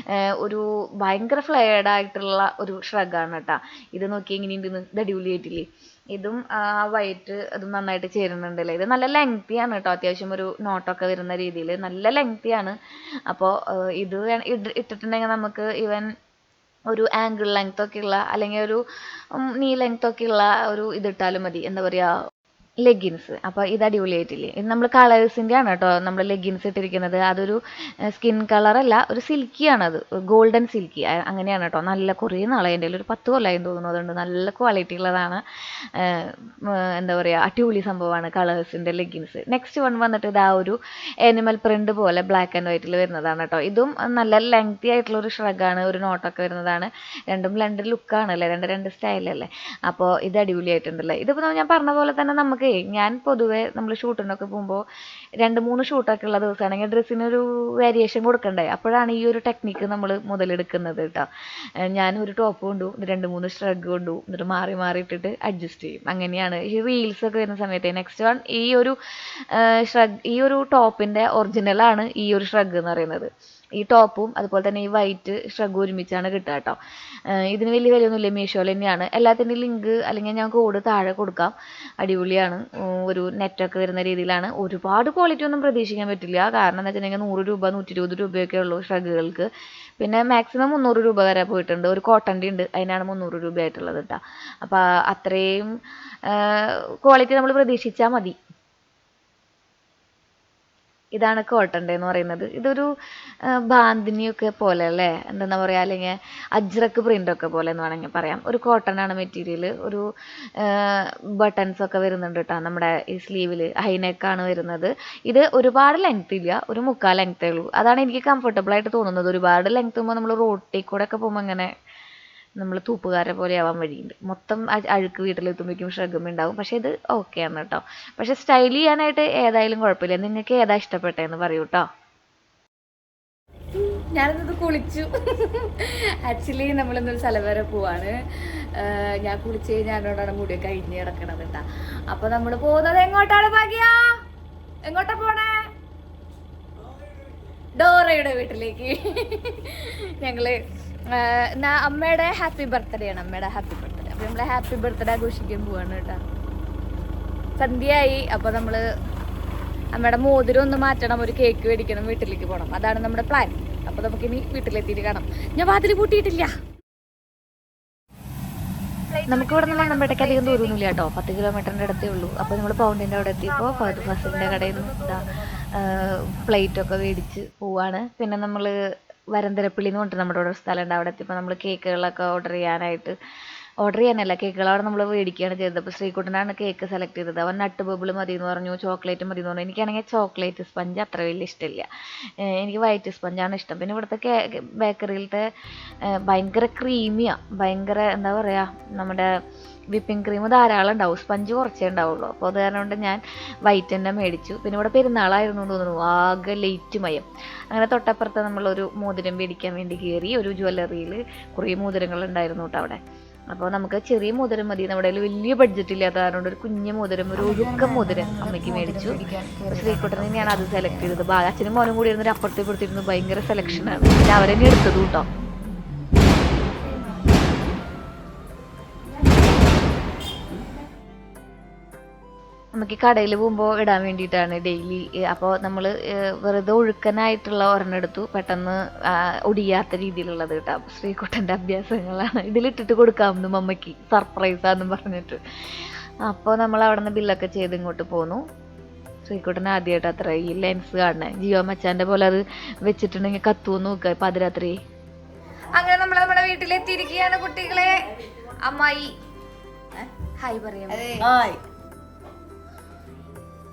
ഒരു ഭയങ്കര ഫ്ലെയർഡ് ആയിട്ടുള്ള ഒരു ഷ്രഗാണ് കേട്ടോ. ഇത് നോക്കി എങ്ങനെയുണ്ടെന്ന്, ഇത് അടിപൊളിയായിട്ടില്ലേ. ഇതും വൈറ്റ് അതും നന്നായിട്ട് ചേരുന്നുണ്ടല്ലേ. ഇത് നല്ല ലെങ്തിയാണ് കേട്ടോ. അത്യാവശ്യം ഒരു നോട്ടൊക്കെ വരുന്ന രീതിയിൽ നല്ല ലെങ്തിയാണ്. അപ്പോൾ ഇത് ഇട്ടിട്ടുണ്ടെങ്കിൽ നമുക്ക് ഈവൻ ഒരു ആംഗിൾ ലെങ്ത് ഒക്കെ ഉള്ള, അല്ലെങ്കിൽ ഒരു നീ ലെങ്ത് ഒക്കെ ഉള്ള ഒരു ഇതിട്ടാലും മതി. എന്താ പറയുക, ലെഗിൻസ്. അപ്പോൾ ഇത് അടിപൊളിയായിട്ടില്ലേ. ഇത് നമ്മൾ കളേഴ്സിൻ്റെ ആണ് കേട്ടോ നമ്മൾ ലെഗിൻസ് ഇട്ടിരിക്കുന്നത്. അതൊരു സ്കിൻ കളറല്ല, ഒരു സിൽക്കിയാണത്, ഗോൾഡൻ സിൽക്കി അങ്ങനെയാണ് കേട്ടോ. നല്ല കുറേ നാളായി എൻ്റെ ഒരു 10 കൊല്ലമായി തോന്നുന്നു. അതുകൊണ്ട് നല്ല ക്വാളിറ്റി ഉള്ളതാണ്. എന്താ പറയുക, അടിപൊളി സംഭവമാണ് കളേഴ്സിൻ്റെ ലെഗിൻസ്. നെക്സ്റ്റ് വൺ വന്നിട്ട് ഇത് ആ ഒരു ആനിമൽ പ്രിൻ്റ് പോലെ ബ്ലാക്ക് ആൻഡ് വൈറ്റിൽ വരുന്നതാണ് കേട്ടോ. ഇതും നല്ല ലെങ്തി ആയിട്ടുള്ളൊരു ഷ്രഗാണ്, ഒരു നോട്ടൊക്കെ വരുന്നതാണ്. രണ്ടും രണ്ട് ലുക്കാണല്ലേ, രണ്ട് സ്റ്റൈലല്ലേ. അപ്പോൾ ഇത് അടിപൊളിയായിട്ടുണ്ടല്ലേ. ഇതിപ്പോൾ ഞാൻ പറഞ്ഞ പോലെ തന്നെ നമുക്ക് ഞാൻ പൊതുവേ നമ്മൾ ഷൂട്ടിനൊക്കെ പോകുമ്പോൾ 2-3 ഷൂട്ടൊക്കെ ഉള്ള ദിവസമാണെങ്കിൽ ഡ്രസ്സിനൊരു വേരിയേഷൻ കൊടുക്കണ്ടേ. അപ്പോഴാണ് ഈ ഒരു ടെക്നിക്ക് നമ്മൾ മുതലെടുക്കുന്നത് കേട്ടോ. ഞാൻ ഒരു ടോപ്പ് കൊണ്ടു, 2-3 ഷ്രഗ് കൊണ്ടു, എന്നിട്ട് മാറി ഇട്ടിട്ട് അഡ്ജസ്റ്റ് ചെയ്യും. അങ്ങനെയാണ് ഈ റീൽസൊക്കെ വരുന്ന സമയത്ത്. നെക്സ്റ്റ് വൺ ഈ ഒരു ടോപ്പിൻ്റെ ഒറിജിനലാണ് ഈ ഒരു ഷ്രഗ് എന്ന് പറയുന്നത്. ഈ ടോപ്പും അതുപോലെ തന്നെ ഈ വൈറ്റ് ഷ്രഗ് ഒരുമിച്ചാണ് കിട്ടുക കേട്ടോ. ഇതിന് വലിയ വിലയൊന്നുമില്ല, മീഷോയിൽ തന്നെയാണ്. എല്ലാത്തിൻ്റെ ലിങ്ക് അല്ലെങ്കിൽ ഞാൻ കോഡ് താഴെ കൊടുക്കാം. അടിപൊളിയാണ്. ഒരു നെറ്റൊക്കെ വരുന്ന രീതിയിലാണ്. ഒരുപാട് ക്വാളിറ്റി ഒന്നും പ്രതീക്ഷിക്കാൻ പറ്റില്ല. കാരണം എന്താ വെച്ചിട്ടുണ്ടെങ്കിൽ 100 രൂപ 120 രൂപയൊക്കെ ഉള്ളൂ ഷ്രഗുകൾക്ക്. പിന്നെ മാക്സിമം 300 രൂപ വരെ പോയിട്ടുണ്ട്. ഒരു കോട്ടൻ്റെ ഉണ്ട്, അതിനാണ് 300 രൂപ ആയിട്ടുള്ളത് കേട്ടോ. അപ്പോൾ അത്രയും ക്വാളിറ്റി നമ്മൾ പ്രതീക്ഷിച്ചാൽ മതി. ഇതാണ് കോട്ടൻ്റെ എന്ന് പറയുന്നത്. ഇതൊരു ബാന്തിനിയൊക്കെ പോലെ അല്ലേ, എന്താ പറയുക, അല്ലെങ്കിൽ അജ്രക്ക് പ്രിൻ്റൊക്കെ പോലെ എന്ന് വേണമെങ്കിൽ പറയാം. ഒരു കോട്ടനാണ് മെറ്റീരിയൽ. ഒരു ബട്ടൺസ് ഒക്കെ വരുന്നുണ്ട് കേട്ടോ നമ്മുടെ ഈ സ്ലീവിൽ. ഹൈനെക്കാണ് വരുന്നത്. ഇത് ഒരുപാട് ലെങ്ത് ഇല്ല, ഒരു 3/4 ലെങ്ത്തേ ഉള്ളൂ. അതാണ് എനിക്ക് കംഫർട്ടബിൾ ആയിട്ട് തോന്നുന്നത്. ഒരുപാട് ലെങ്ത് പോകുമ്പോൾ നമ്മൾ റോട്ടിൽ കൂടെ ഒക്കെ പോകുമ്പോൾ അങ്ങനെ നമ്മൾ തൂപ്പുകാരെ പോലെ ആവാൻ വഴിയുണ്ട്. മൊത്തം അഴുക്ക് വീട്ടിലെത്തുമ്പോഴേക്കും ഷഗം ഉണ്ടാവും. പക്ഷേ ഇത് ഓക്കെയാണ് കേട്ടോ. പക്ഷേ സ്റ്റൈൽ ചെയ്യാനായിട്ട് ഏതായാലും കുഴപ്പമില്ല. നിങ്ങൾക്ക് ഏതാ ഇഷ്ടപ്പെട്ടതെന്ന് പറയൂ കേട്ടോ. ഞാനിന്നത് കുളിച്ചു. ആക്ച്വലി നമ്മളിന്നൊരു സ്ഥലം വരെ പോവാണ്. ഞാൻ കുളിച്ച് കഴിഞ്ഞാൽ മുടിയൊക്കെ കഴിഞ്ഞ് കിടക്കണത് കേട്ടാ. അപ്പൊ നമ്മൾ പോകുന്നത് എങ്ങോട്ടാണ് ഭാഗ്യ? എങ്ങോട്ടാ പോണേ? ഡോറയുടെ വീട്ടിലേക്ക്. ഞങ്ങള് അമ്മയുടെ ഹാപ്പി ബർത്ത്ഡേ ആണ്. അമ്മയുടെ ഹാപ്പി ബർത്ത്ഡേ. അപ്പൊ നമ്മളെ ഹാപ്പി ബർത്ത്ഡേ ആഘോഷിക്കാൻ പോവാണ് കേട്ടാ. സന്ധ്യയായി. അപ്പൊ നമ്മള് അമ്മയുടെ മോതിരം ഒന്ന് മാറ്റണം, ഒരു കേക്ക് മേടിക്കണം, വീട്ടിലേക്ക് പോകണം. അതാണ് നമ്മുടെ പ്ലാൻ. അപ്പൊ നമുക്കിനി വീട്ടിലെത്തിയിട്ട് കാണാം. ഞാൻ വാതിൽ പൂട്ടിയിട്ടില്ല. നമുക്ക് ഇവിടെ നിന്ന് നമ്മുടെയൊക്കെ അധികം ദൂരമൊന്നുമില്ല കേട്ടോ. 10 കിലോമീറ്ററിൻ്റെ അടുത്തേ ഉള്ളൂ. അപ്പോൾ നമ്മൾ പൗണ്ടിൻ്റെ അവിടെ എത്തിയപ്പോൾ ഫസിലിൻ്റെ കടയിൽ നിന്ന് പ്ലേറ്റൊക്കെ മേടിച്ച് പോവാണ്. പിന്നെ നമ്മൾ വരന്തരപ്പള്ളി എന്ന് പറഞ്ഞിട്ട് നമ്മുടെ ഇവിടെ ഒരു സ്ഥലമുണ്ട്. അവിടെ എത്തിയപ്പോൾ നമ്മൾ കേക്കുകളൊക്കെ ഓർഡർ ചെയ്യാനല്ല, കേക്കുകൾ അവിടെ നമ്മൾ മേടിക്കുകയാണ് ചെയ്തത്. അപ്പോൾ ശ്രീകുട്ടനാണ് കേക്ക് സെലക്ട് ചെയ്തത്. അവൻ നട്ട് ബബിൾ മതി എന്ന് പറഞ്ഞു, ചോക്ലേറ്റ് മതി എന്ന് പറഞ്ഞു. എനിക്കാണെങ്കിൽ ചോക്ലേറ്റ് സ്പഞ്ച് അത്ര വലിയ ഇഷ്ടമില്ല. എനിക്ക് വൈറ്റ് സ്പഞ്ചാണ് ഇഷ്ടം. പിന്നെ ഇവിടുത്തെ ബേക്കറിയിലത്തെ ഭയങ്കര ക്രീമിയാണ്. ഭയങ്കര എന്താ പറയുക, നമ്മുടെ വിപ്പിംഗ് ക്രീം ധാരാളം ഉണ്ടാവും, സ്പഞ്ച് കുറച്ചേ ഉണ്ടാവുള്ളൂ. അപ്പോൾ അത് കാരണം കൊണ്ട് ഞാൻ വൈറ്റ് തന്നെ മേടിച്ചു. പിന്നെ ഇവിടെ പെരുന്നാളായിരുന്നു എന്ന് തോന്നുന്നു, ആകെ ലേറ്റ് മയം. അങ്ങനെ തൊട്ടപ്പുറത്ത് നമ്മളൊരു മോതിരം മേടിക്കാൻ വേണ്ടി കയറി. ഒരു ജ്വല്ലറിയിൽ കുറേ മോതിരങ്ങൾ ഉണ്ടായിരുന്നു കേട്ടോ അവിടെ. അപ്പോൾ നമുക്ക് ചെറിയ മോതിരം മതി. നമ്മുടെ കയ്യിൽ വലിയ ബഡ്ജറ്റ് ഇല്ലാത്ത കാരണം ഒരു കുഞ്ഞു മോതിരം, ഒരു ഒഴുക്കം മോതിരം അമ്മയ്ക്ക് മേടിച്ചു. ശ്രീകുട്ടൻ തന്നെയാണ് അത് സെലക്ട് ചെയ്തത്. അച്ഛനും മോനും കൂടി ഇരുന്നൊരു അപ്പുറത്തേക്ക് കൊടുത്തിരുന്നു. ഭയങ്കര സെലക്ഷനാണ്. പിന്നെ അവരെന്നെ എടുത്തത് കേട്ടോ. നമുക്ക് കടയിൽ പോകുമ്പോൾ ഇടാൻ വേണ്ടിയിട്ടാണ് ഡെയിലി. അപ്പോൾ നമ്മൾ വെറുതെ ഒഴുക്കനായിട്ടുള്ള ഒരെണ്ണം എടുത്തു, പെട്ടെന്ന് ഒടിയാത്ത രീതിയിലുള്ളത് കേട്ടോ. ശ്രീകുട്ടൻ്റെ അഭ്യാസങ്ങളാണ്. ഇതിലിട്ടിട്ട് കൊടുക്കാമെന്ന് അമ്മയ്ക്ക് സർപ്രൈസാന്നും പറഞ്ഞിട്ട്. അപ്പോൾ നമ്മൾ അവിടെ നിന്ന് ബില്ലൊക്കെ ചെയ്ത് ഇങ്ങോട്ട് പോന്നു. ശ്രീകുട്ടൻ ആദ്യമായിട്ട് അത്ര ഈ ലെൻസ് കാണണേ. ജിയോ മച്ചാൻ്റെ പോലെ അത് വെച്ചിട്ടുണ്ടെങ്കിൽ കത്തുവെന്ന് നോക്കുക പാതിരാത്രി. അങ്ങനെ നമ്മൾ നമ്മുടെ വീട്ടിലെത്തിയിരിക്കുകയാണ് കുട്ടികളെ. അമ്മായി ഹായ് പറയാം.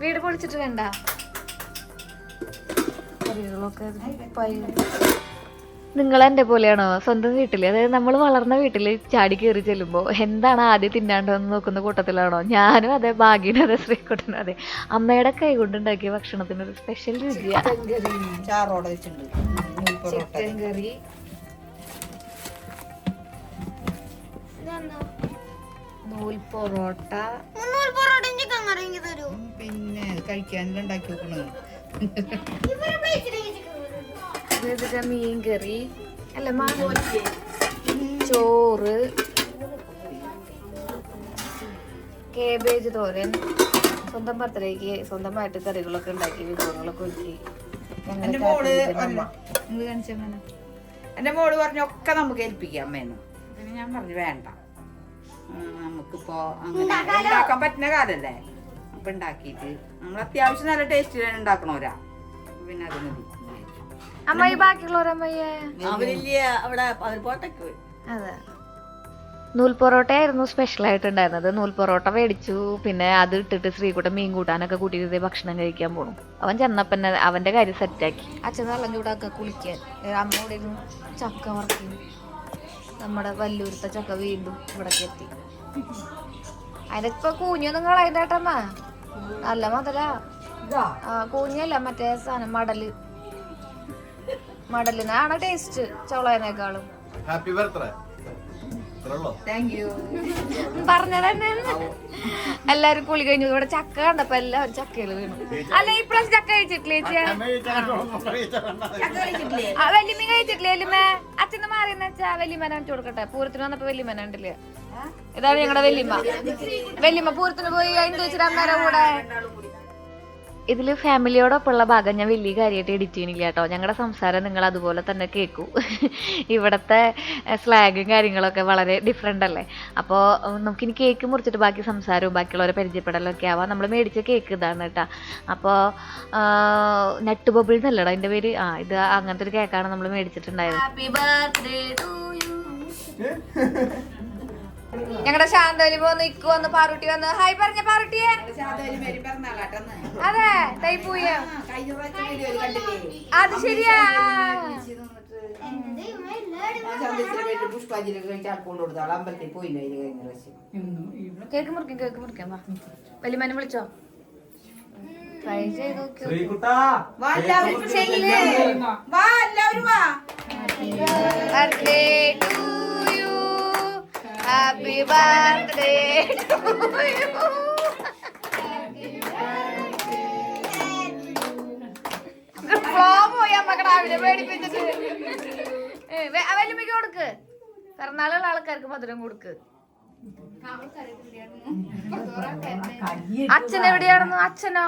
വീട് പൊളിച്ചിട്ട് വേണ്ട നിങ്ങൾ എൻ്റെ പോലെയാണോ സ്വന്തം വീട്ടിൽ, അതായത് നമ്മൾ വളർന്ന വീട്ടിൽ ചാടി കയറി ചെല്ലുമ്പോൾ എന്താണ് ആദ്യം തിന്നാണ്ടോന്ന് നോക്കുന്ന കൂട്ടത്തിലാണോ? ഞാനും അതെ, ഭാഗ്യനും അതെ, ശ്രീകുട്ടനും അതെ. അമ്മയുടെ കൈ കൊണ്ടുണ്ടാക്കിയ ഭക്ഷണത്തിനൊരു സ്പെഷ്യൽ രുചിയാണ്. ചിക്കൻ കറി, നൂൽ പൊറോട്ട, പിന്നെ കഴിക്കാനെല്ലാം ഉണ്ടാക്കി വെക്കണത്, മീൻ കറി അല്ല ചോറ്, കേബേജ് തോരൻ. സ്വന്തം ബർത്ത്ഡേക്ക് സ്വന്തമായിട്ട് കറികളൊക്കെ ഉണ്ടാക്കി വിഭവങ്ങളൊക്കെ ഒരുക്കി. എന്റെ മോള് പറഞ്ഞൊക്കെ നമുക്ക് ഏൽപ്പിക്കാം അമ്മേന്ന്. പിന്നെ ഞാൻ പറഞ്ഞു വേണ്ട, നമുക്കിപ്പോ അങ്ങനെ ഉണ്ടാക്കാൻ പറ്റുന്ന കാലല്ലേ. അപ്പൊ ഉണ്ടാക്കിയിട്ട് നമ്മൾ അത്യാവശ്യം നല്ല ടേസ്റ്റിൽ ഉണ്ടാക്കണോരാ. പിന്നെ അത് മതി. അമ്മായി ബാക്കിയുള്ളവരമ്മയെ അവിടെ പോട്ടൊക്കെ. അതെ, നൂൽ പൊറോട്ട ആയിരുന്നു സ്പെഷ്യലായിട്ടുണ്ടായിരുന്നത്. നൂൽ പൊറോട്ട മേടിച്ചു. പിന്നെ അത് ഇട്ടിട്ട് ശ്രീകുട്ടൻ മീൻ കൂട്ടാനൊക്കെ കൂട്ടിയിട്ട് ഭക്ഷണം കഴിക്കാൻ പോണു. അവൻ ചെന്നപ്പൻ അവൻ്റെ കാര്യം സെറ്റാക്കി. അച്ഛൻ വെള്ളം ചൂടാക്കുക കുളിക്കാൻ. അമ്മ ഇവിടെ ഇരുന്ന് ചക്ക വറക്കി. നമ്മുടെ വല്ലൂരത്തെ ചക്ക വീണ്ടും ഇവിടേക്ക് എത്തി. അതിനിപ്പോ കൂഞ്ഞൊന്നും കളയണ്ടേട്ടമ്മ, നല്ല മുതലാ. കൂഞ്ഞല്ല, മറ്റേ സാധനം മടലിനാണ് ടേസ്റ്റ് ചോളേനേക്കാളും. Happy birthday. പറഞ്ഞതന്നെ. എല്ലാരും കുളി കഴിഞ്ഞു. ഇവിടെ ചക്ക കണ്ടപ്പോ എല്ലാവരും ചക്കയിൽ വീണു. അല്ല, ഇപ്രാവശ്യം ചക്ക കഴിച്ചിട്ടില്ലേ വല്യമ്മ കഴിച്ചിട്ടില്ലേ? വല്യമ്മ അച്ഛന്ന് മാറിയെന്ന് വെച്ചാ വല്യമ്മനെ അണിച്ചു കൊടുക്കട്ടെ. പൂരത്തിന് വന്നപ്പോ വല്യമ്മനെ ഉണ്ടല്ലേ. ഇതാണ് ഞങ്ങളുടെ വല്യമ്മ. പൂരത്തിന് പോയി കഴിഞ്ഞ് വെച്ചിട്ട് അമ്മേരെ കൂടെ. ഇതിൽ ഫാമിലിയോടൊപ്പമുള്ള ഭാഗം ഞാൻ വലിയ കാര്യമായിട്ട് എഡിറ്റ് ചെയ്യണില്ല കേട്ടോ. ഞങ്ങളുടെ സംസാരം നിങ്ങൾ അതുപോലെ തന്നെ കേൾക്കൂ. ഇവിടുത്തെ സ്ലാഗും കാര്യങ്ങളൊക്കെ വളരെ ഡിഫറെൻ്റ് അല്ലേ. അപ്പോൾ നമുക്കിനി കേക്ക് മുറിച്ചിട്ട് ബാക്കി സംസാരവും ബാക്കിയുള്ളവരെ പരിചയപ്പെടലൊക്കെ ആവാം. നമ്മൾ മേടിച്ച കേക്ക് ഇതാണ് കേട്ടോ. അപ്പോൾ നട്ട് ബബിൾ എന്നല്ലടാ അതിൻ്റെ പേര്. ഇത് അങ്ങനത്തെ ഒരു കേക്കാണ് നമ്മൾ മേടിച്ചിട്ടുണ്ടായത്. Happy birthday to you. ഞങ്ങളുടെ ശാന്തവലി പോന്ന് ഇക്കു വന്ന് പാറുട്ടി വന്ന് ഹായ് പറഞ്ഞ പാറുട്ടിയെ. അതെ തൈപ്പൂയ അത് ശരിയാ. കേക്ക് മുറിക്കാം വാ. വലിയമ്മനെ വിളിച്ചോ? ട്രൈ ചെയ്ത് birthday to you. Happy birthday to you. Flow പോയി അമ്മക്കട അവനെ പേടിപ്പിച്ചിട്ട്. വലിയമ്മയ്ക്ക് കൊടുക്ക്. പിറന്നാളുള്ള ആൾക്കാർക്ക് മധുരം കൊടുക്ക്. അച്ഛൻ എവിടെയാണെന്നു? അച്ഛനോ?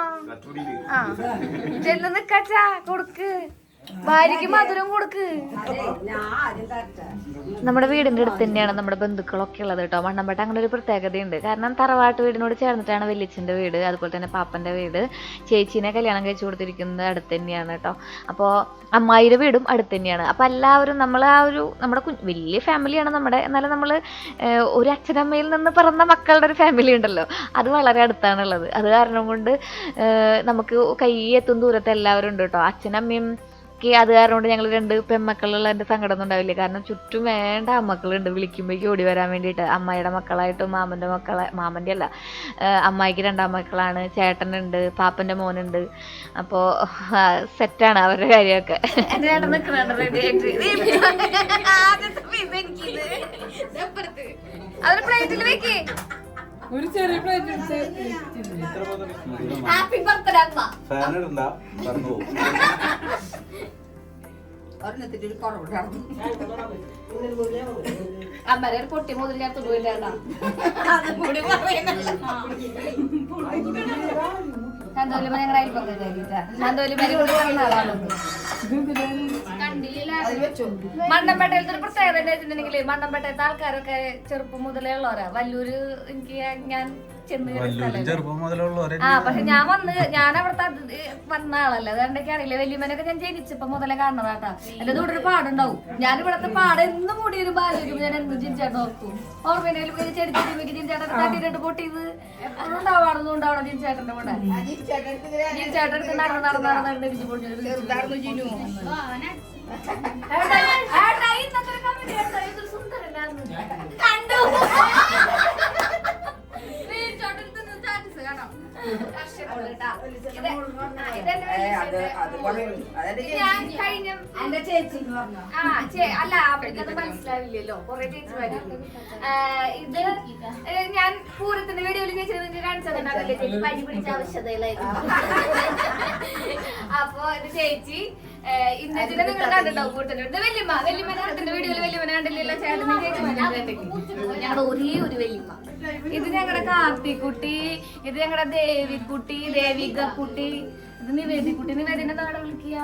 ചെന്ന് നിക്കച്ചാ കൊടുക്ക്. ഭാര്യക്ക് മധുരം കൊടുക്ക്. നമ്മുടെ വീടിൻ്റെ അടുത്ത് തന്നെയാണ് നമ്മുടെ ബന്ധുക്കളൊക്കെ ഉള്ളത് കേട്ടോ. മണ്ണമ്പേട്ട അങ്ങനെ ഒരു പ്രത്യേകതയുണ്ട്. കാരണം തറവാട്ട് വീടിനോട് ചേർന്നിട്ടാണ് വല്യച്ഛൻ്റെ വീട്, അതുപോലെ തന്നെ പാപ്പൻ്റെ വീട്. ചേച്ചീനെ കല്യാണം കഴിച്ചു കൊടുത്തിരിക്കുന്നത് അടുത്ത് തന്നെയാണ് കേട്ടോ. അപ്പോൾ അമ്മായിയുടെ വീടും അടുത്ത് തന്നെയാണ്. അപ്പോൾ എല്ലാവരും നമ്മൾ ആ ഒരു നമ്മുടെ വലിയ ഫാമിലിയാണ് നമ്മുടെ. എന്നാലും നമ്മൾ ഒരു അച്ഛനമ്മയിൽ നിന്ന് പിറന്ന മക്കളുടെ ഒരു ഫാമിലി ഉണ്ടല്ലോ, അത് വളരെ അടുത്താണുള്ളത്. അത് കാരണം കൊണ്ട് നമുക്ക് കൈയെത്തും ദൂരത്ത് എല്ലാവരും ഉണ്ട് കേട്ടോ. അച്ഛനമ്മയും അത് കാരണം കൊണ്ട് ഞങ്ങൾ 2 പെൺമക്കളുള്ള എൻ്റെ സങ്കടം ഒന്നും ഉണ്ടാവില്ല. കാരണം ചുറ്റും വേണ്ട മക്കളുണ്ട് വിളിക്കുമ്പോഴേക്കും ഓടി വരാൻ വേണ്ടിയിട്ട്. അമ്മായിയുടെ മക്കളായിട്ടും മാമൻ്റെ അല്ല അമ്മായിക്ക് 2 മക്കളാണ്. ചേട്ടനുണ്ട്, പാപ്പൻ്റെ മോനുണ്ട്. അപ്പോൾ സെറ്റാണ് അവരുടെ കാര്യമൊക്കെ. എന്റെ ചേട്ടൻ നിൽക്കുന്നുണ്ട് അതൊരു പ്ലേറ്റിൽ വെക്കേ. ഒരു ചെറിയ പ്ലേറ്റ് ഹാപ്പി ബർത്ത്ഡേ അമ്മ. ഫാൻ ഇടണ്ട, പറഞ്ഞു പോകും. അമ്മരെ ഒരു പൊട്ടി മുതൽ ഞാൻ തൊടുവില്ല. അതും കൂടി പറയുന്നില്ല. ശാന്തോലിമ ഞങ്ങളുടെ അയൽപ്പക്കാരിട്ടാ. ശാന്തോലിമ മണ്ണമ്പേട്ടയിലത്തെ ഒരു പ്രത്യേകത എന്താ വെച്ചിട്ടുണ്ടെങ്കിൽ മണ്ണമ്പേട്ടയത്തെ ആൾക്കാരൊക്കെ ചെറുപ്പം മുതലേ ഉള്ളവരാ. വല്ലൂര് എനിക്ക് ഞാൻ പക്ഷെ ഞാൻ അവിടുത്തെ വന്ന ആളല്ല. അതുകൊണ്ടൊക്കെ അറിയില്ല. വലിയമ്മനൊക്കെ ഞാൻ ജനിച്ചപ്പോ മുതലേ കാണുന്നതാട്ടാ. എന്റെ കൂടെ ഒരു പാടുണ്ടാവും. ഞാൻ ഇവിടത്തെ പാട് എന്നും കൂടി ഒരു ബാല്യം ഞാൻ എന്നും ജിൻചേട്ടൻ ഓർക്കും. ഓർമ്മയിലും ചെടിച്ചേട്ടൻ ജിൻചേട്ടൻ തട്ടിയിട്ട് പൊട്ടിയത് ഉണ്ടാവാണെന്നും ഉണ്ടാവണം. ജിൻചേട്ടന്റെ കൂടെ ജിൻചേട്ടൻ എടുത്ത് നടന്ന് ഇടിച്ചു പൊട്ടിയത് കണ്ടു. അല്ല അവർക്കത് മനസ്സിലാവില്ലല്ലോ. കൊറേ ചേച്ചിമാരുണ്ട്. ഇത് ഞാൻ പൂരത്തിന്റെ വീഡിയോയിൽ ചേച്ചി കാണിച്ചതുണ്ടാവില്ലേ ചേച്ചി പനി പിടിച്ച ആവശ്യതയിലായിരുന്നു. അപ്പൊ ഇത് ചേച്ചി ഇന്നതിനെ നിങ്ങൾ കണ്ടിട്ടുണ്ടാവും കൂട്ടത്തിൽ. ഇത് വല്യമ്മന്റെ വീഡിയോയിൽ വല്യമ്മനെ കണ്ടില്ലല്ലോ. ചേട്ടനും ചേച്ചിമാരെ ഞങ്ങളുടെ ഒരേ ഒരു വല്യമ്മ. ഇത് ഞങ്ങളുടെ കാർത്തിക്കുട്ടി, ഇത് ഞങ്ങളുടെ ദേവിക്കുട്ടി, ദേവികക്കുട്ടി, ഇത് നിവേദിക്കുട്ടി. നിവേദിനെ നാളെ വിളിക്കുക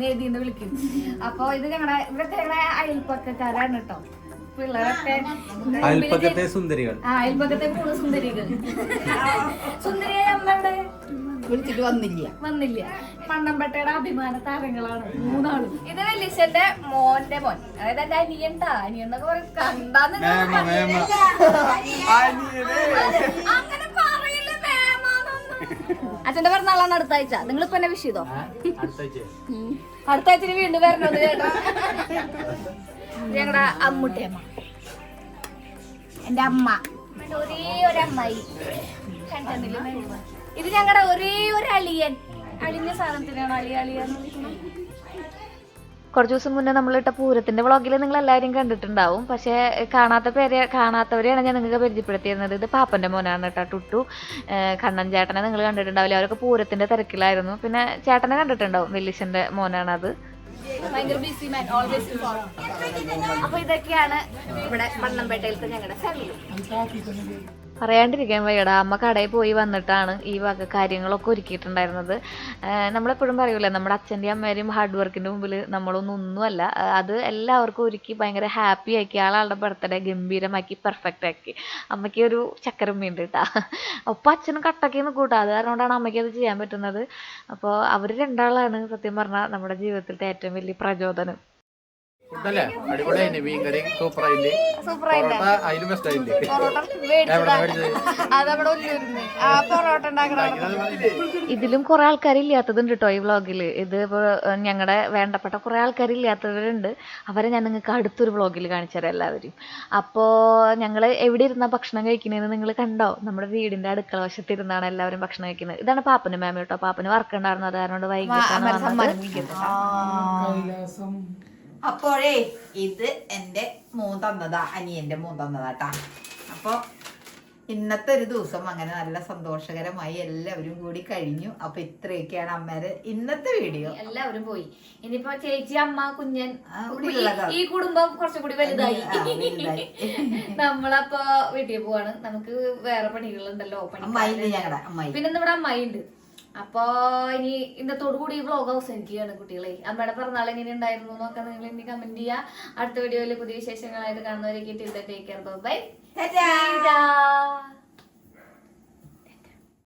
നേതി എന്ന് വിളിക്കും. അപ്പൊ ഇത് ഇവിടുത്തെ ഞങ്ങളുടെ അയൽപ്പക്കാരാണ് കേട്ടോ. പിള്ളേരൊക്കെ അയൽപ്പക്കത്തെ സുന്ദരികൾ. അയൽപ്പക്കത്തെ 3 സുന്ദരികൾ. സുന്ദരിയായ അമ്മയുടെ വിളിച്ചിട്ട് വന്നില്ല. മണ്ണമ്പേട്ടയുടെ അഭിമാന താരങ്ങളാണ് 3 ആളും. ഇത് വല്യച്ഛന്റെ മോന്റെ മോൻ, അതായത് എന്റെ അനിയൻ എന്നൊക്കെ പറയും. കണ്ടാന്ന് അങ്ങനെ പറയില്ല. അച്ഛന്റെ പിറന്നാളാണ് അടുത്ത ആഴ്ച. നിങ്ങളിപ്പോ എന്നെ വിഷ് ചെയ്തോ? അടുത്ത ആഴ്ച വീണ്ടും വരണത് ചേട്ടാ. ഞങ്ങളുടെ അമ്മുട്ടിയമ്മ, എന്റെ അമ്മ, ഒരേ ഒരു അമ്മായി. ഇത് ഞങ്ങളുടെ ഒരേ ഒരു അളിയൻ. അളിഞ്ഞ സാധനത്തിനാണ് അളിയാന്ന് വിളിക്കുന്നത്. കുറച്ച് ദിവസം മുന്നേ നമ്മളിട്ട പൂരത്തിന്റെ വ്ളോഗിൽ നിങ്ങൾ എല്ലാവരും കണ്ടിട്ടുണ്ടാവും. പക്ഷേ കാണാത്തവരെയാണ് ഞാൻ നിങ്ങൾക്ക് പരിചയപ്പെടുത്തിയിരുന്നത്. ഇത് പാപ്പന്റെ മോനാണ് കേട്ടോ, ടുട്ടു. കണ്ണൻ ചേട്ടനെ നിങ്ങൾ കണ്ടിട്ടുണ്ടാവില്ല. അവരൊക്കെ പൂരത്തിന്റെ തിരക്കിലായിരുന്നു. പിന്നെ ചേട്ടനെ കണ്ടിട്ടുണ്ടാവും, വല്യച്ഛന്റെ മോനാണത്. അപ്പൊ ഇതൊക്കെയാണ് ഇവിടെ മണ്ണമ്പേട്ടയിലത്തെ ഞങ്ങളുടെ ഫാമിലി. പറയാണ്ടിരിക്കാൻ വയ്യടാ. അമ്മ കടയിൽ പോയി വന്നിട്ടാണ് ഈ വക കാര്യങ്ങളൊക്കെ ഒരുക്കിയിട്ടുണ്ടായിരുന്നത്. നമ്മളെപ്പോഴും പറയൂലേ, നമ്മുടെ അച്ഛൻ്റെയും അമ്മേരെയും ഹാർഡ് വർക്കിൻ്റെ മുമ്പിൽ നമ്മളൊന്നുമല്ല. അത് എല്ലാവർക്കും ഒരുക്കി ഭയങ്കര ഹാപ്പി ആക്കി, ആളുടെ ബർത്ത്ഡേ ഗംഭീരമാക്കി പെർഫെക്റ്റ് ആക്കി. അമ്മയ്ക്ക് ഒരു ചക്കരമ്മയുണ്ട് കേട്ടാ. ഒപ്പം അച്ഛനും കട്ടക്കി നിൽക്കൂട്ടാ. അത് കാരണം കൊണ്ടാണ് അമ്മയ്ക്ക് അത് ചെയ്യാൻ പറ്റുന്നത്. അപ്പോൾ അവർ രണ്ടാളാണ് സത്യം പറഞ്ഞാൽ നമ്മുടെ ജീവിതത്തിലത്തെ ഏറ്റവും വലിയ പ്രചോദനം. ഫുഡല്ലേ അടിപൊളിയായില്ലേ? മീൻകറി സൂപ്പറായില്ലേ? പൊറോട്ട അതിലും ബെസ്റ്റായില്ലേ? ഇതിലും കുറെ ആൾക്കാരില്ലാത്തതുണ്ട് കേട്ടോ ഈ വ്ളോഗിൽ. ഇത് ഇപ്പോൾ ഞങ്ങളുടെ വേണ്ടപ്പെട്ട കുറെ ആൾക്കാരില്ലാത്തവരുണ്ട്. അവരെ ഞാൻ നിങ്ങൾക്ക് അടുത്തൊരു വ്ളോഗിൽ കാണിച്ചു തരാം എല്ലാവരും. അപ്പോൾ ഞങ്ങൾ എവിടെ ഇരുന്നാണ് ഭക്ഷണം കഴിക്കുന്നതെന്ന് നിങ്ങൾ കണ്ടോ? നമ്മുടെ വീടിൻ്റെ അടുക്കള വശത്തിരുന്നാണ് എല്ലാവരും ഭക്ഷണം കഴിക്കുന്നത്. ഇതാണ് പാപ്പന് മാമ കേട്ടോ. പാപ്പന് വർക്ക് ഉണ്ടായിരുന്നു, അത് കാരണം വൈകിട്ടാണ് വന്നത്. അപ്പോഴേ ഇത് എൻ്റെ മോൻ തന്നതാ, അനിയൻ്റെ മോൻ തന്നതാട്ടാ. അപ്പോൾ ഇന്നത്തെ ഒരു ദിവസം അങ്ങനെ നല്ല സന്തോഷകരമായി എല്ലാവരും കൂടി കഴിഞ്ഞു. അപ്പൊ ഇത്രയൊക്കെയാണ് അമ്മേരെ ഇന്നത്തെ വീഡിയോ. എല്ലാവരും പോയി. ഇനിയിപ്പോ ചേച്ചി, അമ്മ, കുഞ്ഞൻ, ഈ കുടുംബം കുറച്ചും കൂടി വലുതായി. നമ്മളപ്പോ വീട്ടിൽ പോവാണ്. നമുക്ക് വേറെ പണികളുണ്ടല്ലോ. പിന്നെ നമ്മുടെ അമ്മായി ഉണ്ട്. അപ്പൊ ഇനി ഇന്നത്തോടു കൂടി ഈ വ്ളോഗ് അവസാനിക്കുകയാണ് കുട്ടികളെ. അമ്മയുടെ പിറന്നാൾ എങ്ങനെ ഉണ്ടായിരുന്നു എന്നൊക്കെ നിങ്ങൾ ഇനി കമന്റ് ചെയ്യുക. അടുത്ത വീഡിയോയിൽ പുതിയ വിശേഷങ്ങളായിട്ട് കാണുന്നവരേക്ക് ടേക്ക് കെയർ, ബൈ.